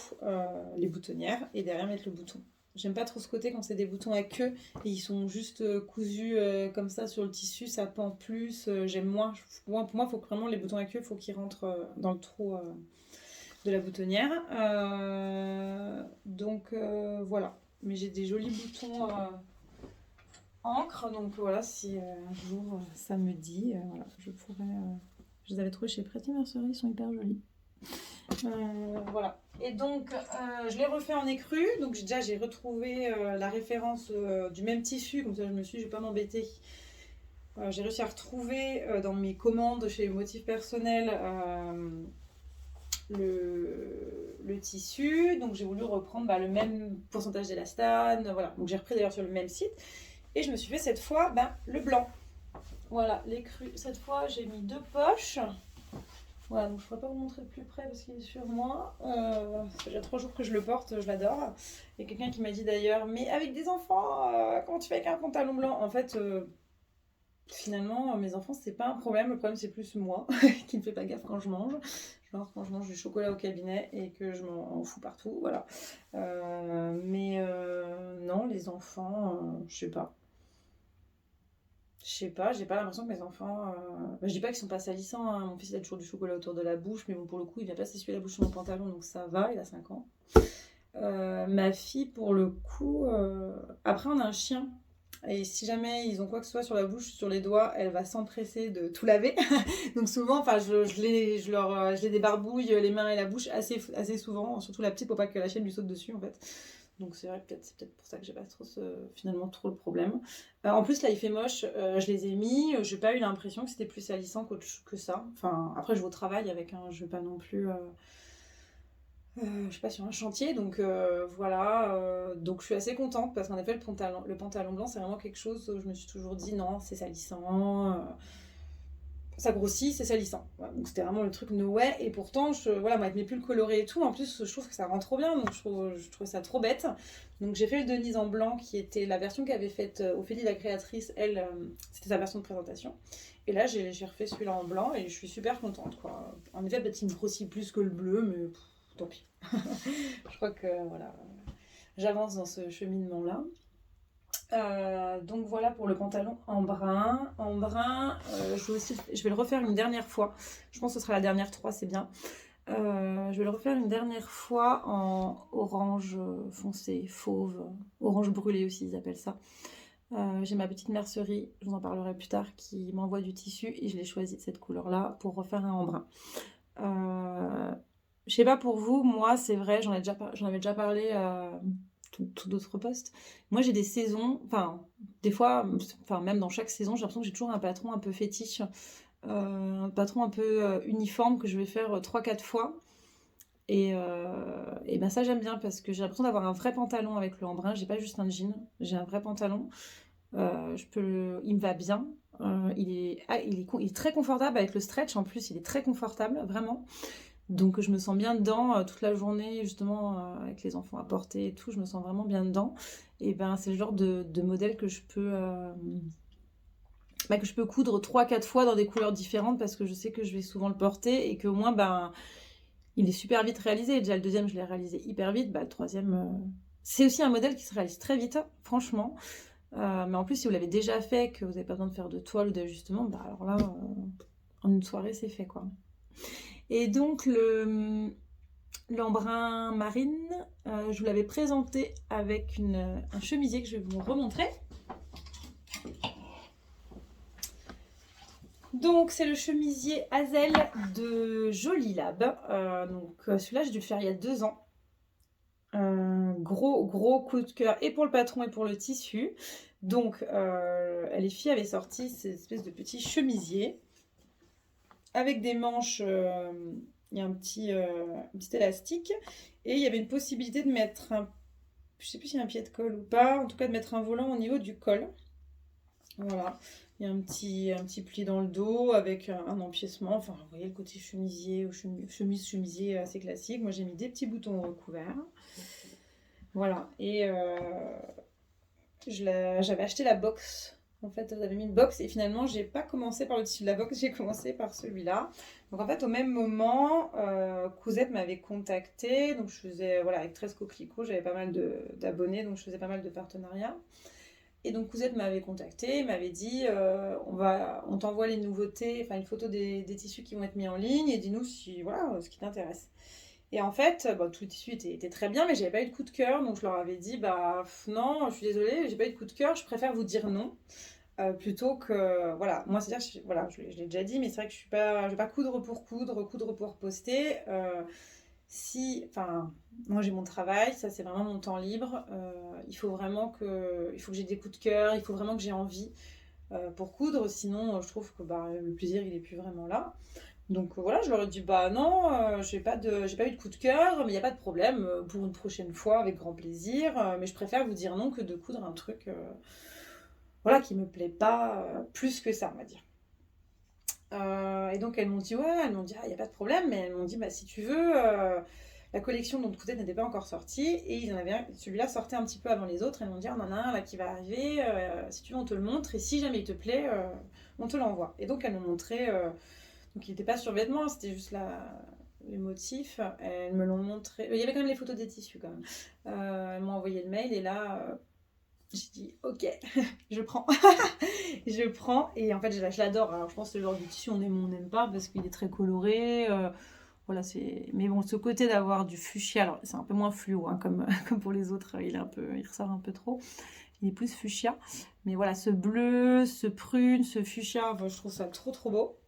les boutonnières, et derrière mettre le bouton. J'aime pas trop ce côté quand c'est des boutons à queue et ils sont juste cousus comme ça sur le tissu, ça pend plus. J'aime moins. Pour moi, il faut que vraiment les boutons à queue, faut qu'ils rentrent dans le trou de la boutonnière. Donc voilà. Mais j'ai des jolis boutons encre, donc voilà, si un jour ça me dit, voilà, je pourrais. Je les avais trouvés chez Pretty Mercerie, ils sont hyper jolis. Voilà. Et donc je l'ai refait en écru, donc j'ai retrouvé la référence du même tissu, comme ça je me suis dit, je vais pas m'embêter. J'ai réussi à retrouver dans mes commandes chez Motif Personnel le tissu, donc j'ai voulu reprendre le même pourcentage d'élastane, voilà. Donc j'ai repris d'ailleurs sur le même site, et je me suis fait cette fois le blanc. Voilà, l'écru. Cette fois j'ai mis 2 poches. Voilà, donc je ne pourrais pas vous montrer de plus près parce qu'il est sur moi. Ça fait déjà 3 jours que je le porte, je l'adore. Il y a quelqu'un qui m'a dit d'ailleurs, mais avec des enfants, comment tu fais avec un pantalon blanc? En fait, Finalement, mes enfants, c'est pas un problème. Le problème, c'est plus moi qui ne fais pas gaffe quand je mange. Genre quand je mange du chocolat au cabinet et que je m'en fous partout, voilà. Non, les enfants, je sais pas. Je sais pas, j'ai pas l'impression que mes enfants. Je dis pas qu'ils sont pas salissants, hein. Mon fils il a toujours du chocolat autour de la bouche, mais bon, pour le coup, il vient pas s'essuyer la bouche sur mon pantalon, donc ça va, il a 5 ans. Ma fille, pour le coup. Après, on a un chien. Et si jamais ils ont quoi que ce soit sur la bouche, sur les doigts, elle va s'empresser de tout laver. Donc souvent, enfin, je les débarbouille les mains et la bouche assez souvent, surtout la petite pour pas que la chienne lui saute dessus en fait. Donc c'est vrai, c'est peut-être pour ça que j'ai pas finalement trop le problème. En plus là il fait moche, je les ai mis, j'ai pas eu l'impression que c'était plus salissant que ça. Enfin après je vais au travail avec un, je vais pas non plus, je sais pas, sur un chantier, donc voilà. Donc je suis assez contente parce qu'en effet le pantalon blanc c'est vraiment quelque chose où je me suis toujours dit non c'est salissant. Ça grossit, c'est salissant. Voilà, donc c'était vraiment le truc no way. Et pourtant, voilà, moi, avec mes pulls colorés et tout, en plus, je trouve que ça rend trop bien. Donc je trouve ça trop bête. Donc j'ai fait le Denise en blanc, qui était la version qu'avait faite Ophélie, la créatrice. Elle, c'était sa version de présentation. Et là, j'ai refait celui-là en blanc et je suis super contente, quoi. En effet, peut-être il me grossit plus que le bleu, mais tant pis. Je crois que, voilà, j'avance dans ce cheminement-là. Donc voilà pour le pantalon en brun. En brun, je vais le refaire une dernière fois. Je pense que ce sera la dernière 3, c'est bien. Je vais le refaire une dernière fois en orange foncé, fauve, orange brûlé aussi, ils appellent ça. J'ai ma petite mercerie, je vous en parlerai plus tard, qui m'envoie du tissu et je l'ai choisi de cette couleur-là pour refaire un en brun. Je sais pas pour vous, moi c'est vrai, j'en avais déjà parlé tout d'autres postes. Moi j'ai des saisons, enfin des fois, enfin même dans chaque saison, j'ai l'impression que j'ai toujours un patron un peu fétiche, un patron un peu uniforme que je vais faire 3-4 fois. Et ben ça j'aime bien parce que j'ai l'impression d'avoir un vrai pantalon avec le embrun, j'ai pas juste un jean, j'ai un vrai pantalon. Il me va bien. Il est très confortable avec le stretch en plus, il est très confortable, vraiment. Donc je me sens bien dedans toute la journée, justement, avec les enfants à porter et tout, je me sens vraiment bien dedans. Et ben c'est le genre de modèle que je peux coudre 3-4 fois dans des couleurs différentes parce que je sais que je vais souvent le porter et qu'au moins ben il est super vite réalisé. Déjà le deuxième je l'ai réalisé hyper vite, bah, le troisième c'est aussi un modèle qui se réalise très vite, franchement. Mais en plus si vous l'avez déjà fait, que vous n'avez pas besoin de faire de toile ou d'ajustement, bah alors là en une soirée c'est fait quoi. Et donc l'embrun marine, je vous l'avais présenté avec un chemisier que je vais vous remontrer. Donc c'est le chemisier Hazel de Jolie Lab. Celui-là j'ai dû le faire il y a 2 ans. Gros coup de cœur et pour le patron et pour le tissu. Donc les filles avaient sorti cette espèce de petit chemisier avec des manches. Il y a un petit élastique et il y avait une possibilité de mettre je sais plus s'il y a un pied de colle ou pas, en tout cas de mettre un volant au niveau du col. Voilà, il y a un petit pli dans le dos avec un empiècement. Enfin, vous voyez le côté chemisier ou chemisier assez classique. Moi, j'ai mis des petits boutons recouverts. Voilà, et j'avais acheté la box. En fait, j'avais mis une box et finalement, j'ai pas commencé par le tissu de la box, j'ai commencé par celui-là. Donc en fait, au même moment, Cousette m'avait contacté. Donc je faisais, voilà, avec 13 coquelicots, j'avais pas mal d'abonnés, donc je faisais pas mal de partenariats. Et donc Cousette m'avait contacté, m'avait dit on t'envoie les nouveautés, enfin une photo des tissus qui vont être mis en ligne et dis-nous si voilà ce qui t'intéresse. Et en fait, tout le tissu était très bien, mais j'avais pas eu de coup de cœur, donc je leur avais dit non, je suis désolée, j'ai pas eu de coup de cœur, je préfère vous dire non. Plutôt que voilà, moi c'est à dire voilà, je l'ai déjà dit, mais c'est vrai que je vais pas coudre pour poster. Enfin, moi j'ai mon travail, ça c'est vraiment mon temps libre. Il faut que j'ai des coups de cœur, il faut vraiment que j'ai envie pour coudre, sinon je trouve que le plaisir il est plus vraiment là. Donc voilà, je leur ai dit non, j'ai pas eu de coup de cœur, mais il n'y a pas de problème, pour une prochaine fois avec grand plaisir, mais je préfère vous dire non que de coudre un truc voilà, qui me plaît pas plus que ça, on va dire. Et donc elles m'ont dit il n'y a pas de problème, mais elles m'ont dit si tu veux, la collection dont Coutet n'était pas encore sortie, et il y en avait celui-là sortait un petit peu avant les autres, et ils m'ont dit, on en a un là qui va arriver, si tu veux on te le montre, et si jamais il te plaît, on te l'envoie. Et donc elles m'ont montré, donc il n'était pas sur vêtements, c'était juste les motifs, elles me l'ont montré, il y avait quand même les photos des tissus quand même, elles m'ont envoyé le mail, et là, j'ai dit, ok, je prends. Je prends, et en fait je l'adore. Alors je pense que c'est le genre de tissu on aime ou on n'aime pas, parce qu'il est très coloré, voilà, mais bon, ce côté d'avoir du fuchsia, alors c'est un peu moins fluo hein, comme pour les autres, il ressort un peu trop, il est plus fuchsia, mais voilà, ce bleu, ce prune, ce fuchsia, enfin, je trouve ça trop trop beau.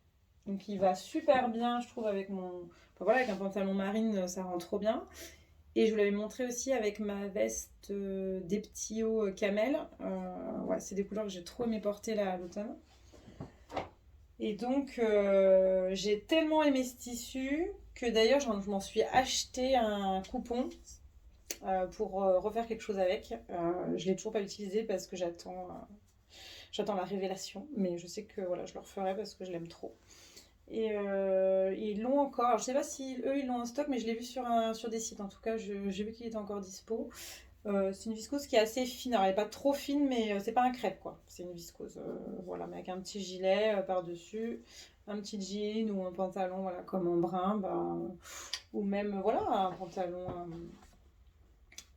Donc il va super bien, je trouve, avec voilà, avec un pantalon marine, ça rend trop bien. Et je vous l'avais montré aussi avec ma veste des petits hauts camel. Ouais, c'est des couleurs que j'ai trop aimé porter là à l'automne. Et donc, j'ai tellement aimé ce tissu que d'ailleurs, je m'en suis acheté un coupon pour refaire quelque chose avec. Je ne l'ai toujours pas utilisé parce que j'attends la révélation. Mais je sais que voilà, je le referai parce que je l'aime trop. Et ils l'ont encore. Alors, je sais pas si eux ils l'ont en stock, mais je l'ai vu sur des sites. En tout cas, j'ai vu qu'il était encore dispo. C'est une viscose qui est assez fine. Alors, elle n'est pas trop fine, mais c'est pas un crêpe quoi. C'est une viscose, voilà, mais avec un petit gilet par-dessus, un petit jean ou un pantalon, voilà, comme en brun, bah, ou même voilà un pantalon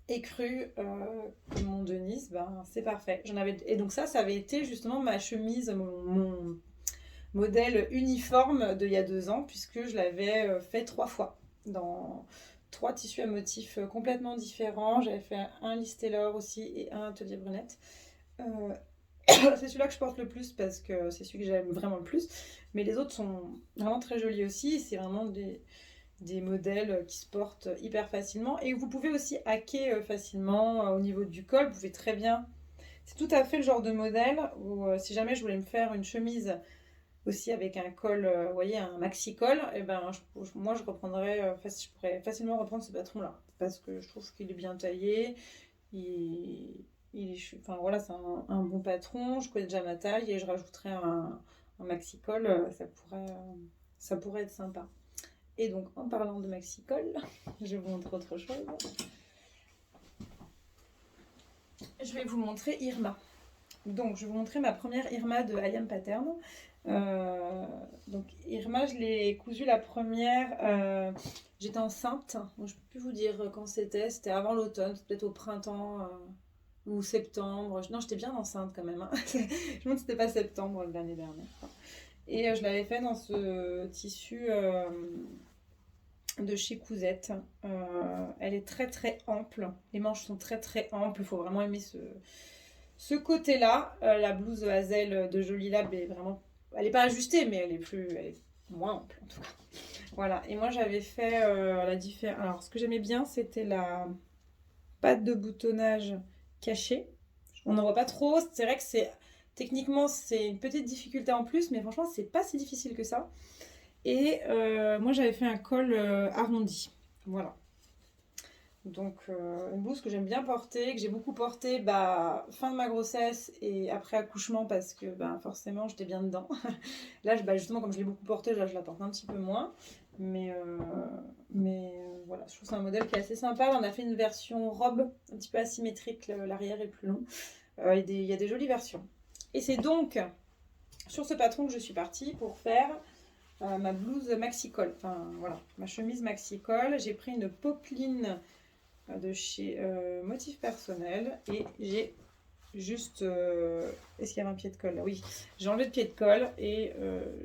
écru comme mon Denise, bah, c'est parfait. Et donc ça avait été justement ma chemise, mon modèle uniforme d'il y a 2 ans, puisque je l'avais fait 3 fois dans 3 tissus à motifs complètement différents. J'avais fait un Liz Taylor aussi et un Atelier Brunette. C'est celui-là que je porte le plus parce que c'est celui que j'aime vraiment le plus. Mais les autres sont vraiment très jolis aussi. C'est vraiment des modèles qui se portent hyper facilement. Et vous pouvez aussi hacker facilement au niveau du col. Vous pouvez très bien... C'est tout à fait le genre de modèle où si jamais je voulais me faire une chemise aussi avec un col, vous voyez, un maxi-col, et ben, moi je reprendrais, je pourrais facilement reprendre ce patron-là, parce que je trouve qu'il est bien taillé, enfin voilà, c'est un bon patron, je connais déjà ma taille, et je rajouterais un maxi-col, ça pourrait être sympa. Et donc, en parlant de maxi-col, je vais vous montrer autre chose. Je vais vous montrer Irma. Donc, je vais vous montrer ma première Irma de I Am Pattern. Donc Irma, je l'ai cousue la première, j'étais enceinte, donc je peux plus vous dire quand c'était avant l'automne, peut-être au printemps ou septembre. Non, j'étais bien enceinte quand même, hein. Je me demande si c'était pas septembre l'année dernière. Et je l'avais fait dans ce tissu de chez Cousette. Elle est très très ample, les manches sont très très amples, il faut vraiment aimer ce côté-là. La blouse Hazel de Jolie Lab est vraiment... Elle n'est pas ajustée, mais elle est moins ample en tout cas. Voilà, et moi j'avais fait la différence. Alors, ce que j'aimais bien, c'était la patte de boutonnage cachée. On n'en voit pas trop. C'est vrai que techniquement, c'est une petite difficulté en plus, mais franchement, c'est pas si difficile que ça. Et moi, j'avais fait un col arrondi. Voilà. Donc une blouse que j'aime bien porter, que j'ai beaucoup portée fin de ma grossesse et après accouchement parce que forcément j'étais bien dedans. Là justement comme je l'ai beaucoup portée, là je la porte un petit peu moins. Mais voilà, je trouve que c'est un modèle qui est assez sympa. On a fait une version robe un petit peu asymétrique, l'arrière est plus long. Il y a des jolies versions. Et c'est donc sur ce patron que je suis partie pour faire ma blouse maxi-col. Enfin voilà, ma chemise maxi-col. J'ai pris une popeline de chez Motif Personnel et j'ai juste est-ce qu'il y avait un pied de colle là? Oui, j'ai enlevé le pied de colle et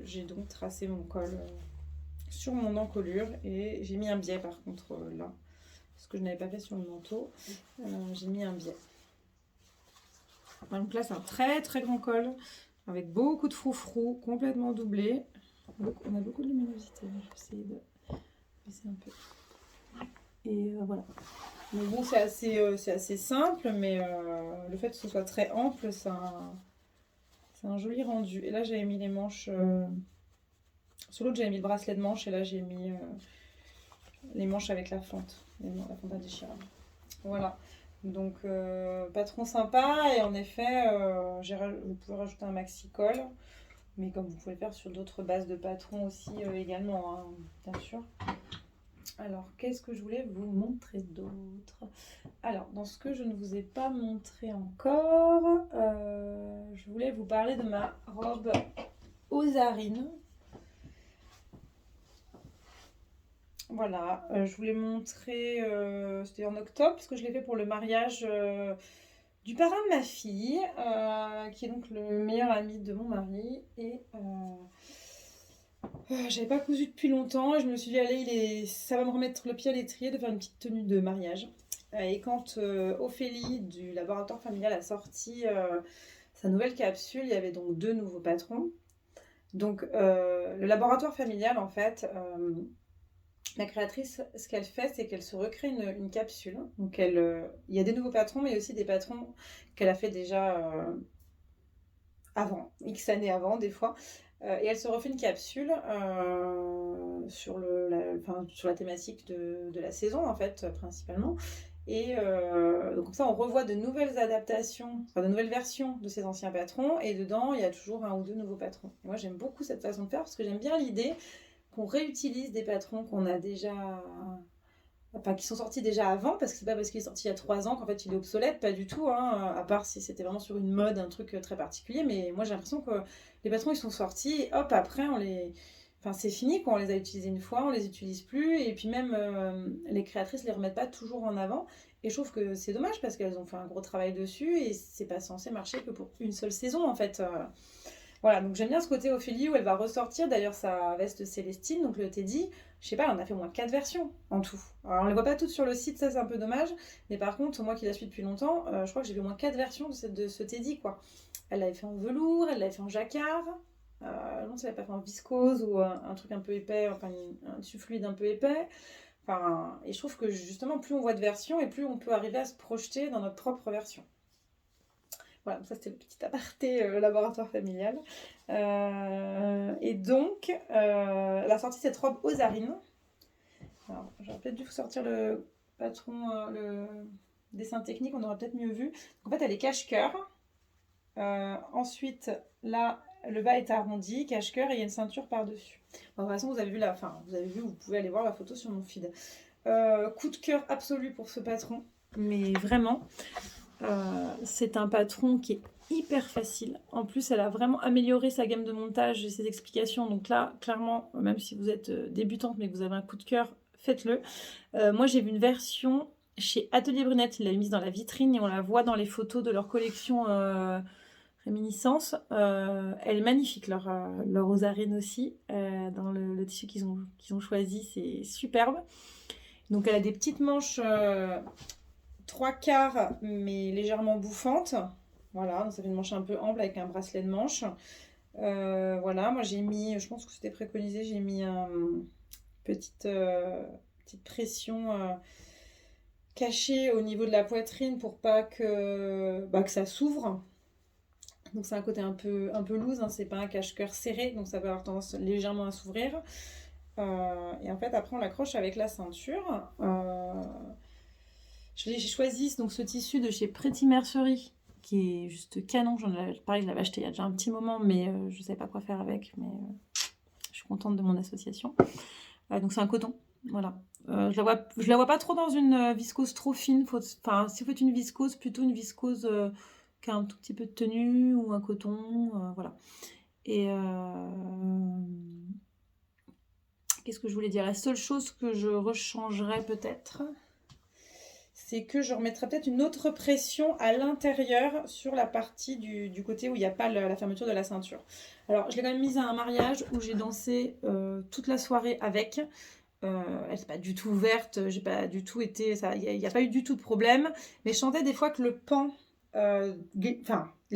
j'ai donc tracé mon col sur mon encolure et j'ai mis un biais par contre là, ce que je n'avais pas fait sur le manteau. J'ai mis un biais. Donc là c'est un très très grand col avec beaucoup de froufrou, complètement doublé. On a beaucoup de luminosité, je vais essayer de baisser un peu. Et voilà. Mais bon, c'est assez simple, mais le fait que ce soit très ample, c'est un joli rendu. Et là, j'avais mis les manches... sur l'autre, j'avais mis le bracelet de manche, et là, j'ai mis les manches avec la fente à déchirer. Voilà. Donc, patron sympa, et en effet, vous pouvez rajouter un maxi-col, mais comme vous pouvez le faire sur d'autres bases de patron aussi également, hein, bien sûr. Alors, Alors, qu'est-ce que je voulais vous montrer d'autre? Alors, dans ce que je ne vous ai pas montré encore, je voulais vous parler de ma robe Osarine. Voilà, je voulais montrer, c'était en octobre, parce que je l'ai fait pour le mariage du parrain de ma fille, qui est donc le meilleur ami de mon mari. Et j'avais pas cousu depuis longtemps et je me suis dit, allez, ça va me remettre le pied à l'étrier de faire une petite tenue de mariage. Et quand Ophélie du laboratoire familial a sorti sa nouvelle capsule, il y avait donc 2 nouveaux patrons. Donc le laboratoire familial, en fait, la créatrice, ce qu'elle fait, c'est qu'elle se recrée une capsule. Donc il y a des nouveaux patrons, mais aussi des patrons qu'elle a fait déjà avant, X années avant, des fois. Et elle se refait une capsule sur la thématique de la saison, en fait, principalement. Et donc comme ça, on revoit de nouvelles adaptations, enfin de nouvelles versions de ces anciens patrons. Et dedans, il y a toujours 1 ou 2 nouveaux patrons. Et moi, j'aime beaucoup cette façon de faire parce que j'aime bien l'idée qu'on réutilise des patrons qu'on a déjà... Enfin, qui sont sortis déjà avant, parce que c'est pas parce qu'il est sorti il y a 3 ans qu'en fait il est obsolète, pas du tout, hein, à part si c'était vraiment sur une mode, un truc très particulier, mais moi j'ai l'impression que les patrons ils sont sortis, et hop, après on les... Enfin, c'est fini, quoi, on les a utilisés une fois, on les utilise plus, et puis même les créatrices les remettent pas toujours en avant, et je trouve que c'est dommage parce qu'elles ont fait un gros travail dessus, et c'est pas censé marcher que pour une seule saison en fait. Voilà, donc j'aime bien ce côté Ophélie où elle va ressortir d'ailleurs sa veste Célestine, donc le Teddy. Je sais pas, on a fait au moins 4 versions en tout. Alors on les voit pas toutes sur le site, ça c'est un peu dommage. Mais par contre, moi qui la suis depuis longtemps, je crois que j'ai vu au moins 4 versions de ce Teddy, quoi. Elle l'avait fait en velours, elle l'avait fait en jacquard. Non, ça l'avait pas fait en viscose ou un truc un peu épais, enfin un tissu fluide un peu épais. Enfin, et je trouve que justement, plus on voit de versions et plus on peut arriver à se projeter dans notre propre version. Voilà, ça c'était le petit aparté laboratoire familial. Et donc, elle a sorti cette robe Osarine. Alors, j'aurais peut-être dû vous sortir le patron, le dessin technique, on aurait peut-être mieux vu. Donc, en fait, elle est cache-cœur. Ensuite, là, le bas est arrondi, cache-cœur, et il y a une ceinture par-dessus. Bon, de toute façon, vous avez vu vous pouvez aller voir la photo sur mon feed. Coup de cœur absolu pour ce patron, mais vraiment. C'est un patron qui est hyper facile. En plus, elle a vraiment amélioré sa gamme de montage et ses explications. Donc là, clairement, même si vous êtes débutante mais que vous avez un coup de cœur, faites-le. Moi, j'ai vu une version chez Atelier Brunette. Ils l'avaient mise dans la vitrine et on la voit dans les photos de leur collection Réminiscence. Elle est magnifique, leur Osarine aussi. Dans le tissu qu'ils ont choisi, c'est superbe. Donc, elle a des petites manches... 3/4 mais légèrement bouffante. Voilà, donc ça fait une manche un peu ample avec un bracelet de manche. Voilà, moi j'ai mis, je pense que c'était préconisé, j'ai mis une petite pression cachée au niveau de la poitrine pour pas que ça s'ouvre. Donc c'est un côté un peu loose, hein, c'est pas un cache-cœur serré, donc ça peut avoir tendance légèrement à s'ouvrir. Et en fait après on l'accroche avec la ceinture. J'ai choisi donc ce tissu de chez Pretty Mercery qui est juste canon. Pareil, je l'avais acheté il y a déjà un petit moment, mais je ne savais pas quoi faire avec. Mais je suis contente de mon association. Donc c'est un coton, voilà. Je la vois pas trop dans une viscose trop fine. Si vous faites une viscose, plutôt une viscose qui a un tout petit peu de tenue ou un coton, voilà. Et qu'est-ce que je voulais dire? La seule chose que je rechangerais peut-être, c'est que je remettrai peut-être une autre pression à l'intérieur sur la partie du côté où il n'y a pas la fermeture de la ceinture. Alors, je l'ai quand même mise à un mariage où j'ai dansé toute la soirée avec. Elle n'est pas du tout ouverte, j'ai pas du tout été... Il n'y a pas eu du tout de problème. Mais je sentais des fois que le pan... la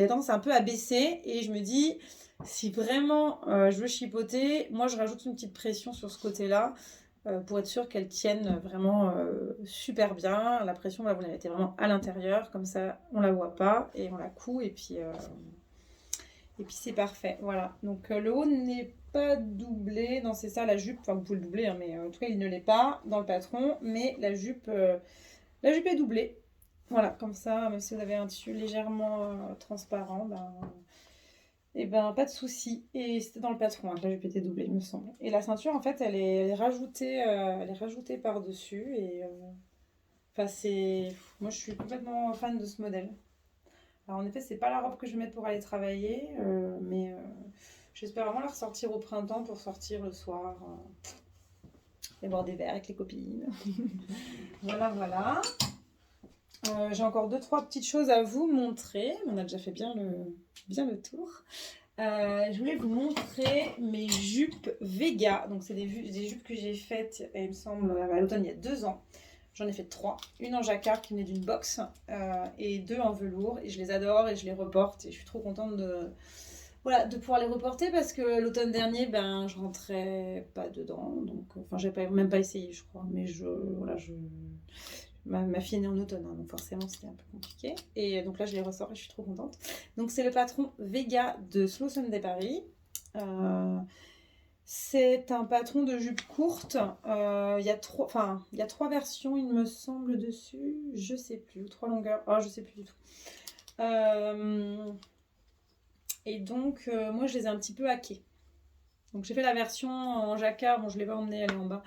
danse est un peu abaissée et je me dis, si vraiment je veux chipoter, moi je rajoute une petite pression sur ce côté-là. Pour être sûr qu'elle tienne vraiment super bien. La pression, là, vous la mettez vraiment à l'intérieur, comme ça, on la voit pas, et on la coud, et puis c'est parfait. Voilà, donc le haut n'est pas doublé, non, c'est ça, la jupe, enfin, vous pouvez le doubler, hein, mais en tout cas, il ne l'est pas dans le patron, mais la jupe est doublée. Voilà, comme ça, même si vous avez un tissu légèrement transparent, Et ben pas de souci. Et c'était dans le patron, hein, que la jupe était doublée, il me semble. Et la ceinture, en fait, elle est rajoutée par-dessus. Et enfin, c'est. Moi, je suis complètement fan de ce modèle. Alors, en effet, c'est pas la robe que je vais mettre pour aller travailler, mais j'espère vraiment la ressortir au printemps pour sortir le soir et boire des verres avec les copines. Voilà, voilà. J'ai encore deux, trois petites choses à vous montrer. On a déjà fait bien le tour. Je voulais vous montrer mes jupes Vega. Donc, c'est des jupes que j'ai faites, il me semble, à l'automne il y a 2 ans. J'en ai fait 3. Une en jacquard qui venait d'une box et 2 en velours. Et je les adore et je les reporte. Et je suis trop contente voilà, de pouvoir les reporter parce que l'automne dernier, ben, je rentrais pas dedans. Donc, enfin, j'ai même pas essayé, je crois. Mais voilà, ma fille est née en automne, hein, donc forcément c'était un peu compliqué. Et donc là, je les ressors et je suis trop contente. Donc, c'est le patron Vega de Slow Sunday Paris. Euh, c'est un patron de jupe courte. Il y a il y a 3 versions, il me semble, dessus. Je sais plus. 3 longueurs. Ah, je sais plus du tout. Et donc, moi, je les ai un petit peu hackés. Donc, j'ai fait la version en jacquard. Bon, je ne l'ai pas emmenée, elle est en bas.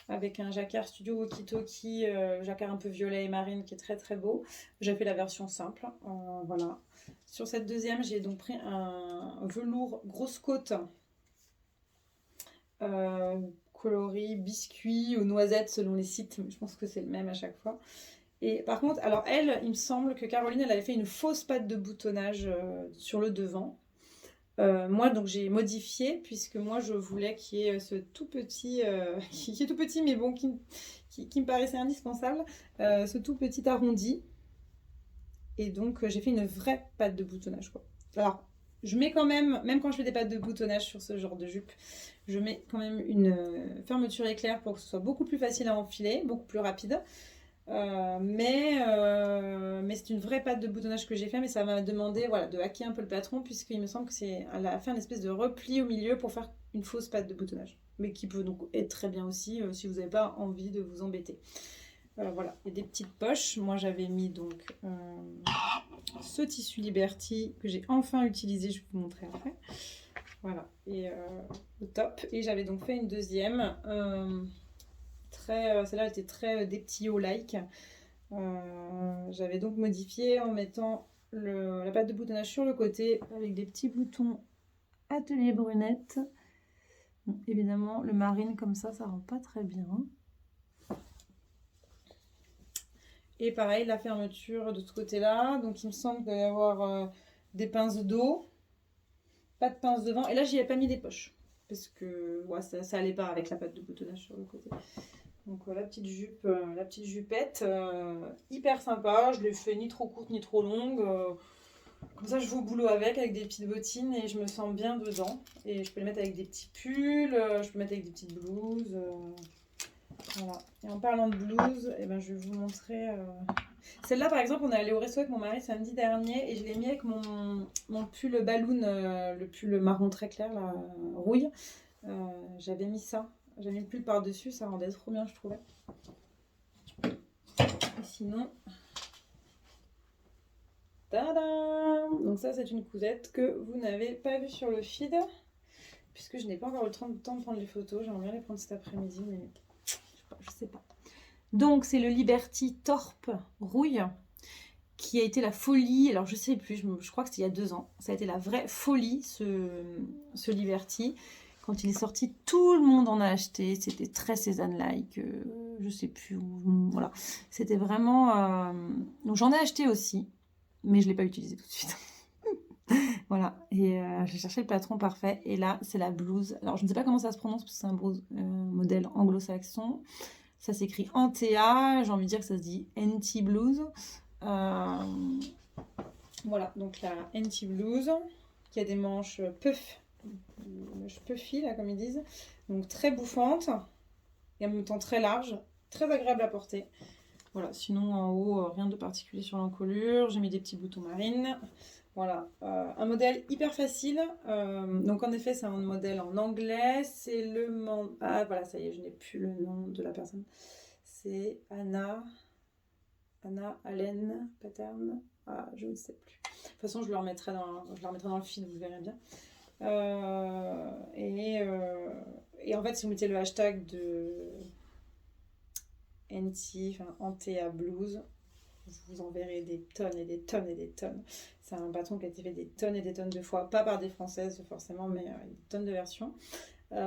Avec un jacquard Studio Walkie-Talkie, jacquard un peu violet et marine qui est très très beau. J'ai fait la version simple. Voilà. Sur cette deuxième, j'ai donc pris un velours grosse côte. Coloris biscuit ou noisette selon les sites, mais je pense que c'est le même à chaque fois. Et par contre, alors elle, il me semble que Caroline, elle avait fait une fausse patte de boutonnage sur le devant. Moi, donc j'ai modifié puisque moi je voulais qu'il y ait ce tout petit, qui est tout petit mais bon, qui me paraissait indispensable, ce tout petit arrondi. Et donc j'ai fait une vraie patte de boutonnage, quoi. Alors, je mets quand même quand je fais des pattes de boutonnage sur ce genre de jupe, je mets quand même une fermeture éclair pour que ce soit beaucoup plus facile à enfiler, beaucoup plus rapide. Mais c'est une vraie patte de boutonnage que j'ai fait, mais ça m'a demandé voilà, de hacker un peu le patron, puisqu'il me semble qu'elle a fait un espèce de repli au milieu pour faire une fausse patte de boutonnage. Mais qui peut donc être très bien aussi si vous n'avez pas envie de vous embêter. Voilà, il y a des petites poches. Moi j'avais mis donc ce tissu Liberty que j'ai enfin utilisé, je vais vous montrer après. Voilà, et au top. Et j'avais donc fait une deuxième. Celle-là était très des petits hauts-like. J'avais donc modifié en mettant la pâte de boutonnage sur le côté avec des petits boutons atelier brunette. Bon, évidemment, le marine comme ça rend pas très bien. Et pareil, la fermeture de ce côté-là. Donc il me semble qu'il doit y avoir des pinces d'eau, pas de pince devant. Et là, j'y ai pas mis des poches parce que ouais, ça allait pas avec la pâte de boutonnage sur le côté. Donc la petite jupette, hyper sympa. Je l'ai fait ni trop courte ni trop longue. Comme ça, je vais au boulot avec des petites bottines et je me sens bien dedans. Et je peux les mettre avec des petits pulls, je peux les mettre avec des petites blouses. Voilà. Et en parlant de blouses, eh ben, je vais vous montrer. Celle-là, par exemple, on est allé au resto avec mon mari samedi dernier et je l'ai mis avec mon pull balloon, le pull marron très clair, la rouille. J'avais mis ça. J'avais mis le pull par-dessus, ça rendait trop bien, je trouvais. Et sinon, tadam! Donc ça, c'est une cousette que vous n'avez pas vue sur le feed, puisque je n'ai pas encore eu le temps de prendre les photos. J'aimerais bien les prendre cet après-midi, mais je sais pas. Donc c'est le Liberty Torp rouille, qui a été la folie. Alors je sais plus, je crois que c'était il y a 2 ans. Ça a été la vraie folie, ce Liberty. Quand il est sorti, tout le monde en a acheté. C'était très Cézanne-like. Je sais plus où. Voilà. C'était vraiment. Donc j'en ai acheté aussi, mais je ne l'ai pas utilisé tout de suite. Voilà. Et j'ai cherché le patron parfait. Et là, c'est la blouse. Alors je ne sais pas comment ça se prononce parce que c'est un modèle anglo-saxon. Ça s'écrit Antea. J'ai envie de dire que ça se dit NT Blues. Voilà. Donc la NT Blues qui a des manches puffy, là, comme ils disent. Donc très bouffante et en même temps très large, très agréable à porter. Voilà, sinon en haut, rien de particulier sur l'encolure. J'ai mis des petits boutons marines. Voilà, un modèle hyper facile. Donc en effet, c'est un modèle en anglais. C'est Ah voilà, ça y est, je n'ai plus le nom de la personne. C'est Anna Allen Pattern. Ah, je ne sais plus. toute façon, je le remettrai dans le feed, vous verrez bien. Euh, et, euh, et en fait, si vous mettez le hashtag de NT, enfin Antea Blues, je vous enverrai des tonnes et des tonnes et des tonnes. C'est un bâton qui a été fait des tonnes et des tonnes de fois, pas par des Françaises forcément, mais des tonnes de versions.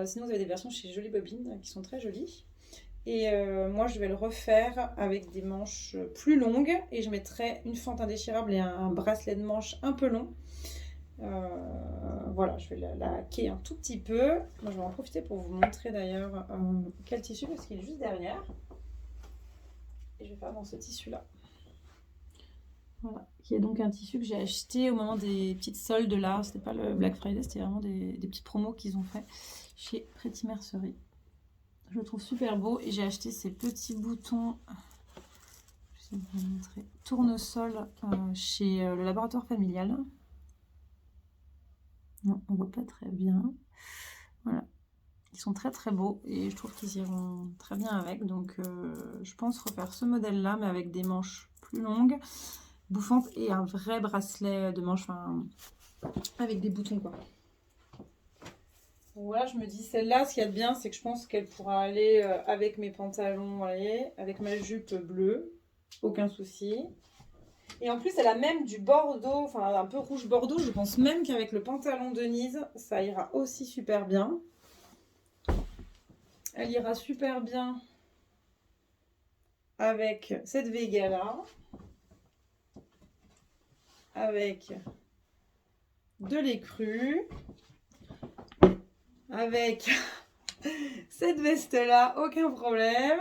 Sinon, vous avez des versions chez Jolie Bobine qui sont très jolies. Et moi, je vais le refaire avec des manches plus longues et je mettrai une fente indéchirable et un bracelet de manche un peu long. Voilà, je vais la hacker un tout petit peu. Moi, je vais en profiter pour vous montrer d'ailleurs quel tissu parce qu'il est juste derrière. Et je vais faire dans ce tissu-là. Voilà, qui est donc un tissu que j'ai acheté au moment des petites soldes là. C'était pas le Black Friday, c'était vraiment des petites promos qu'ils ont fait chez Pretty Mercerie. Je le trouve super beau et j'ai acheté ces petits boutons, je vais vous montrer, tournesol chez le laboratoire familial. Non, on voit pas très bien. Voilà, ils sont très très beaux et je trouve qu'ils iront très bien avec. Donc je pense refaire ce modèle là mais avec des manches plus longues, bouffantes et un vrai bracelet de manches, enfin avec des boutons quoi. Voilà, je me dis celle-là, ce qu'il y a de bien, c'est que je pense qu'elle pourra aller avec mes pantalons, vous voyez, avec ma jupe bleue, aucun souci. Et en plus, elle a même du bordeaux, enfin un peu rouge bordeaux. Je pense même qu'avec le pantalon Denise, ça ira aussi super bien. Elle ira super bien avec cette Vega-là, avec de l'écru, avec cette veste-là, aucun problème.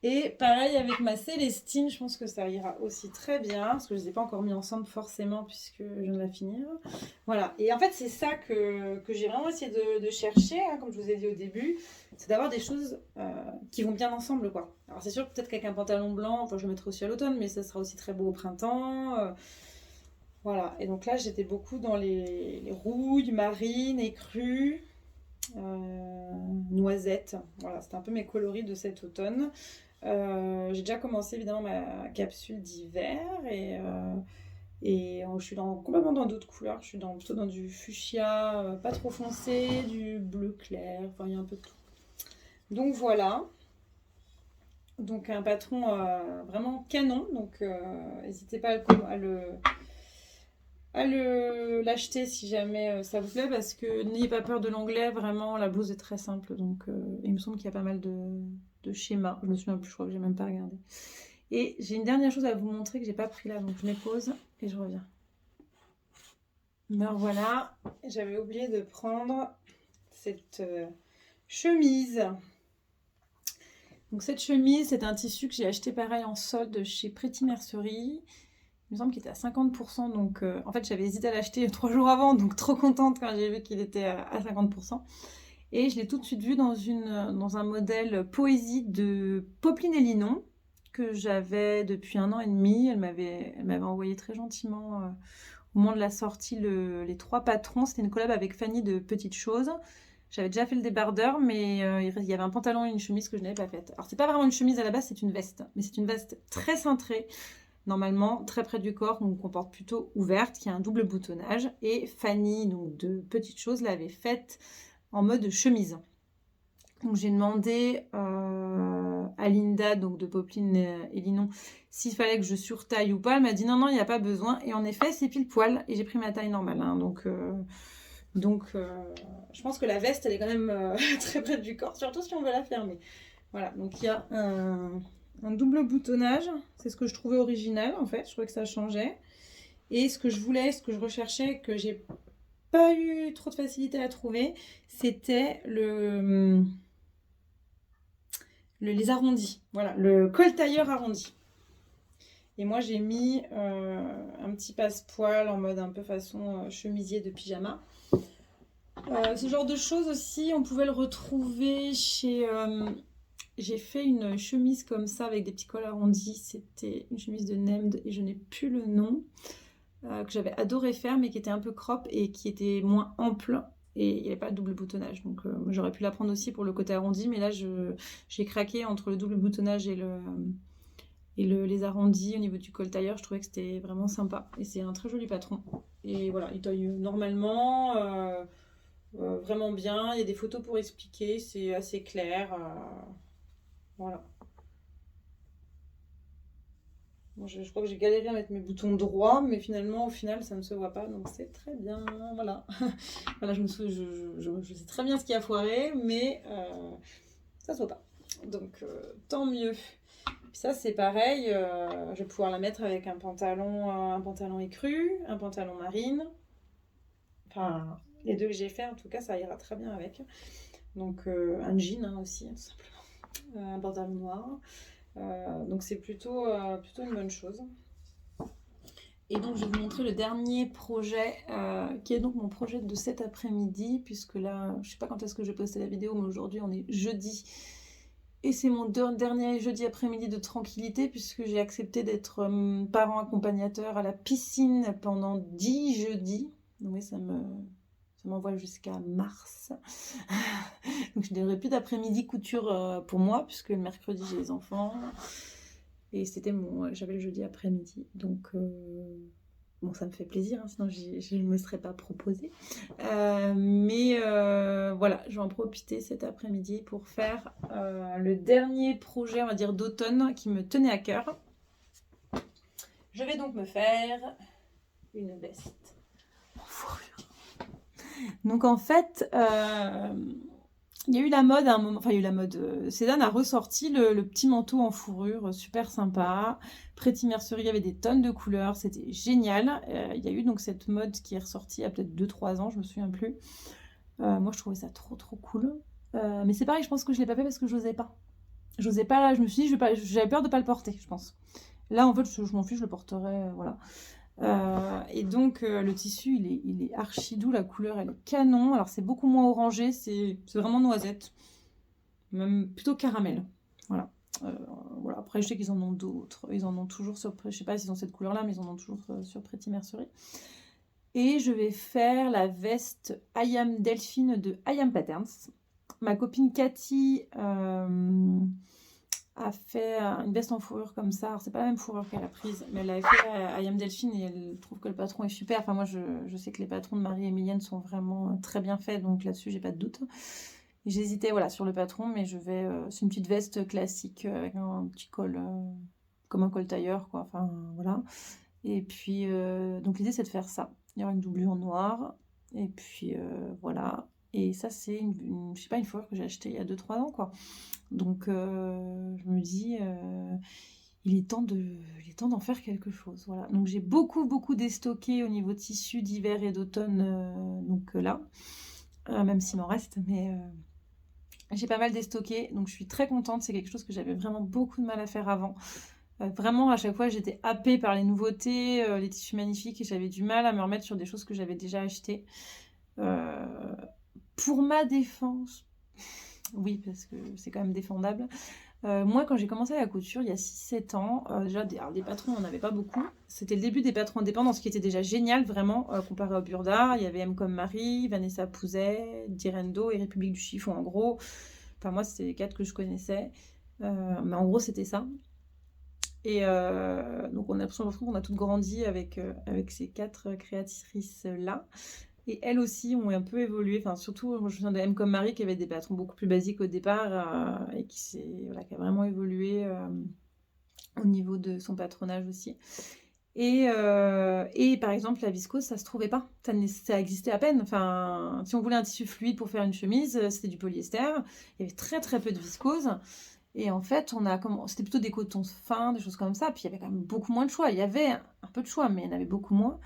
Et pareil avec ma Célestine, je pense que ça ira aussi très bien, parce que je ne les ai pas encore mis ensemble forcément, puisque je viens de la finir. Voilà, et en fait c'est ça que j'ai vraiment essayé de chercher, hein, comme je vous ai dit au début, c'est d'avoir des choses qui vont bien ensemble, quoi. Alors c'est sûr, peut-être qu'avec un pantalon blanc, enfin je le mettrai aussi à l'automne, mais ça sera aussi très beau au printemps. Voilà, et donc là j'étais beaucoup dans les rouilles, marines, écrues, noisettes. Voilà, c'était un peu mes coloris de cet automne. J'ai déjà commencé évidemment ma capsule d'hiver et je suis complètement dans d'autres couleurs. Je suis plutôt dans du fuchsia pas trop foncé, du bleu clair, enfin il y a un peu de tout. Donc voilà. Donc un patron vraiment canon. Donc n'hésitez pas l'acheter si jamais ça vous plaît parce que n'ayez pas peur de l'anglais, vraiment la blouse est très simple donc il me semble qu'il y a pas mal de schémas, je me souviens plus, je crois que j'ai même pas regardé. Et j'ai une dernière chose à vous montrer que j'ai pas pris là, donc je mets pause et je reviens. Alors voilà, j'avais oublié de prendre cette chemise. Donc cette chemise, c'est un tissu que j'ai acheté pareil en solde chez Pretty Mercerie. Il me semble qu'il était à 50%, donc en fait j'avais hésité à l'acheter 3 jours avant, donc trop contente quand j'ai vu qu'il était à 50%. Et je l'ai tout de suite vu dans un modèle poésie de Popeline et Linon, que j'avais depuis 1 an et demi. Elle m'avait envoyé très gentiment au moment de la sortie les 3 patrons. C'était une collab avec Fanny de Petites Choses. J'avais déjà fait le débardeur, mais il y avait un pantalon et une chemise que je n'avais pas faite. Alors c'est pas vraiment une chemise à la base, c'est une veste, mais c'est une veste très cintrée. Normalement très près du corps, donc on porte plutôt ouverte, qui a un double boutonnage. Et Fanny, donc de Petites Choses, l'avait faite en mode chemise. Donc j'ai demandé à Linda, donc de Popeline et Linon, s'il fallait que je surtaille ou pas. Elle m'a dit non, il n'y a pas besoin. Et en effet, c'est pile poil. Et j'ai pris ma taille normale. Hein, donc je pense que la veste, elle est quand même très près du corps, surtout si on veut la fermer. Voilà, donc il y a un double boutonnage, c'est ce que je trouvais original en fait, je trouvais que ça changeait. Et ce que je recherchais, que j'ai pas eu trop de facilité à trouver, c'était les arrondis. Voilà, le col tailleur arrondi. Et moi j'ai mis un petit passepoil en mode un peu façon chemisier de pyjama. Ce genre de choses aussi, on pouvait le retrouver chez... j'ai fait une chemise comme ça avec des petits cols arrondis. C'était une chemise de Nemd et je n'ai plus le nom. Que j'avais adoré faire mais qui était un peu crop et qui était moins ample. Et il n'y avait pas de double boutonnage. Donc j'aurais pu la prendre aussi pour le côté arrondi. Mais là j'ai craqué entre le double boutonnage et Et les arrondis au niveau du col tailleur, je trouvais que c'était vraiment sympa. Et c'est un très joli patron. Et voilà, il taille normalement, vraiment bien. Il y a des photos pour expliquer, c'est assez clair. Voilà. Moi, je crois que j'ai galéré à mettre mes boutons droits, mais finalement, au final, ça ne se voit pas, donc c'est très bien. Voilà. Voilà, je sais très bien ce qui a foiré, mais ça se voit pas. Donc, tant mieux. Puis ça, c'est pareil. Je vais pouvoir la mettre avec un pantalon écru, un pantalon marine. Enfin, les deux que j'ai fait, en tout cas, ça ira très bien avec. Donc, un jean hein, aussi, tout simplement. Un pantalon noir. Donc, c'est plutôt une bonne chose. Et donc, je vais vous montrer le dernier projet, qui est donc mon projet de cet après-midi, puisque là, je sais pas quand est-ce que je vais poster la vidéo, mais aujourd'hui, on est jeudi. Et c'est mon dernier jeudi après-midi de tranquillité, puisque j'ai accepté d'être parent accompagnateur à la piscine pendant 10 jeudis. Donc oui, ça m'envoie jusqu'à mars. Donc je n'aurai plus d'après-midi couture pour moi, puisque le mercredi, j'ai les enfants. Et j'avais le jeudi après-midi. Donc, bon, ça me fait plaisir, hein, sinon je ne me serais pas proposée. Mais voilà, je vais en profiter cet après-midi pour faire le dernier projet, on va dire, d'automne qui me tenait à cœur. Je vais donc me faire une veste en fourrure. Donc, en fait, il y a eu la mode à un moment, enfin il y a eu la mode, Cézanne a ressorti le petit manteau en fourrure, super sympa. Pretty Mercerie, il y avait des tonnes de couleurs, c'était génial. Il y a eu donc cette mode qui est ressortie il y a peut-être 2-3 ans, je me souviens plus. Moi je trouvais ça trop trop cool. Mais c'est pareil, je pense que je l'ai pas fait parce que j'osais pas. J'osais pas là, je me suis dit, j'avais peur de pas le porter, je pense. Là en fait je m'en fiche, je le porterai, voilà. Et donc le tissu il est archi doux, la couleur elle est canon. Alors c'est beaucoup moins orangé, c'est vraiment noisette, même plutôt caramel. Voilà. Voilà. Après je sais qu'ils en ont d'autres, ils en ont toujours sur, je sais pas s'ils ont cette couleur là, mais ils en ont toujours sur Pretty Mercerie. Et je vais faire la veste I Am Delphine de I Am Patterns. Ma copine Cathy a fait une veste en fourrure comme ça. Alors, c'est pas la même fourrure qu'elle a prise, mais elle avait fait I Am Delphine et elle trouve que le patron est super. Enfin, moi, je sais que les patrons de Marie-Emilienne sont vraiment très bien faits, donc là-dessus, j'ai pas de doute. J'hésitais voilà, sur le patron, mais c'est une petite veste classique avec un petit col, comme un col tailleur, quoi. Enfin, voilà. Et puis, donc l'idée, c'est de faire ça. Il y aura une doublure noire, et puis voilà. Et ça, c'est je sais pas, une fourrure que j'ai achetée il y a 2-3 ans, quoi. Donc, je me dis, il est temps d'en faire quelque chose. Voilà. Donc, j'ai beaucoup déstocké au niveau tissu d'hiver et d'automne, donc là, même s'il m'en reste, mais j'ai pas mal déstocké. Donc, je suis très contente. C'est quelque chose que j'avais vraiment beaucoup de mal à faire avant. Vraiment, à chaque fois, j'étais happée par les nouveautés, les tissus magnifiques, et j'avais du mal à me remettre sur des choses que j'avais déjà achetées. Pour ma défense, oui, parce que c'est quand même défendable. Moi, quand j'ai commencé la couture, il y a 6-7 ans, déjà, des patrons, on n'en avait pas beaucoup. C'était le début des patrons indépendants, ce qui était déjà génial, vraiment, comparé au Burda. Il y avait M comme Marie, Vanessa Pouzet, Direndo et République du Chiffon, en gros. Enfin, moi, c'était les 4 que je connaissais. Mais en gros, c'était ça. Et donc, on a l'impression qu'on a toutes grandi avec ces 4 créatrices-là. Et elles aussi ont un peu évolué. Enfin, surtout, moi, je me souviens de M comme Marie qui avait des patrons beaucoup plus basiques au départ et qui a vraiment évolué au niveau de son patronage aussi. Et par exemple, la viscose, ça se trouvait pas. Ça existait à peine. Enfin, si on voulait un tissu fluide pour faire une chemise, c'était du polyester. Il y avait très très peu de viscose. Et en fait, c'était plutôt des cotons fins, des choses comme ça. Puis il y avait quand même beaucoup moins de choix. Il y avait un peu de choix, mais il y en avait beaucoup moins.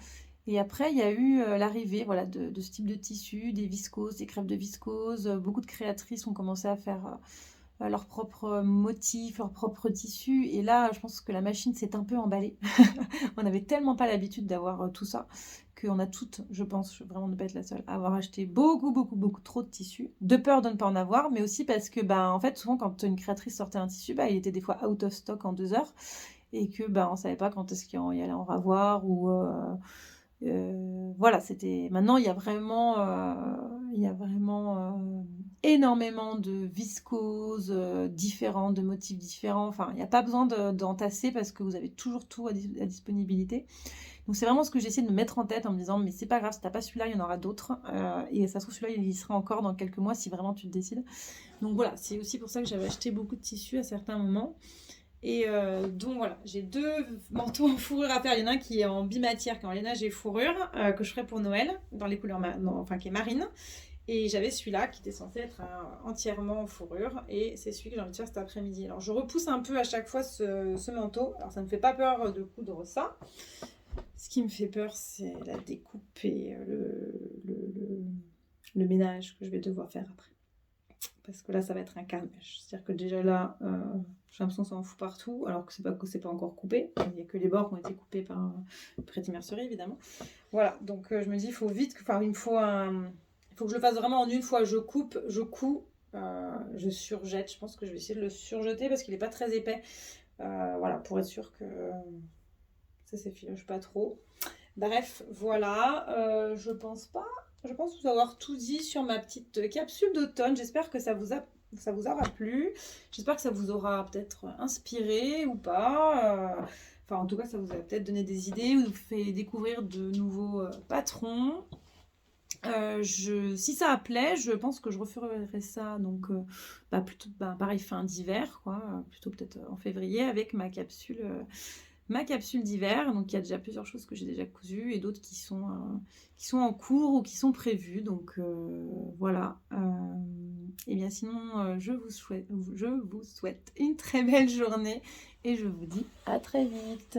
Et après, il y a eu l'arrivée voilà, de ce type de tissu, des viscoses, des crêpes de viscose. Beaucoup de créatrices ont commencé à faire leurs propres motifs, leurs propres tissus. Et là, je pense que la machine s'est un peu emballée. On n'avait tellement pas l'habitude d'avoir tout ça qu'on a toutes, je pense, vraiment ne pas être la seule, à avoir acheté beaucoup trop de tissus, de peur de ne pas en avoir, mais aussi parce que, en fait, souvent, quand une créatrice sortait un tissu, il était des fois out of stock en 2 heures, et que, on savait pas quand est-ce qu'il y allait en avoir, ou... voilà, c'était... Maintenant, il y a vraiment énormément de viscose différentes, de motifs différents. Enfin, il n'y a pas besoin d'entasser parce que vous avez toujours tout à disponibilité. Donc c'est vraiment ce que j'essaie de me mettre en tête en me disant mais c'est pas grave, si t'as pas celui-là, il y en aura d'autres. Et ça se trouve celui-là, il y sera encore dans quelques mois si vraiment tu te décides. Donc voilà, c'est aussi pour ça que j'avais acheté beaucoup de tissus à certains moments. Et donc voilà, j'ai 2 manteaux en fourrure à faire. Il y en a un qui est en bimatière, qui est en lainage et fourrure, que je ferai pour Noël, dans les couleurs, enfin qui est marine. Et j'avais celui-là qui était censé être entièrement en fourrure. Et c'est celui que j'ai envie de faire cet après-midi. Alors je repousse un peu à chaque fois ce manteau. Alors ça ne me fait pas peur de coudre ça. Ce qui me fait peur, c'est la découpe et le ménage que je vais devoir faire après. Parce que là, ça va être un carnage. C'est-à-dire que déjà là, j'ai l'impression que ça en fout partout, alors que c'est pas encore coupé. Il n'y a que les bords qui ont été coupés par Prêt Mercerie, évidemment. Voilà, donc je me dis, il faut vite, enfin, il faut que je le fasse vraiment en une fois. Je coupe, je couds, je surjette. Je pense que je vais essayer de le surjeter parce qu'il n'est pas très épais. Voilà, pour être sûr que ça s'effiloche pas trop. Bref, voilà, je pense vous avoir tout dit sur ma petite capsule d'automne. J'espère que ça vous aura plu. J'espère que ça vous aura peut-être inspiré ou pas. Enfin, en tout cas, ça vous a peut-être donné des idées ou fait découvrir de nouveaux patrons. Si ça plaît, je pense que je referai ça donc plutôt pareil fin d'hiver, quoi, plutôt peut-être en février avec ma capsule d'hiver. Donc il y a déjà plusieurs choses que j'ai déjà cousues et d'autres qui sont en cours ou qui sont prévues. Donc voilà. Et bien sinon, je vous souhaite une très belle journée et je vous dis à très vite.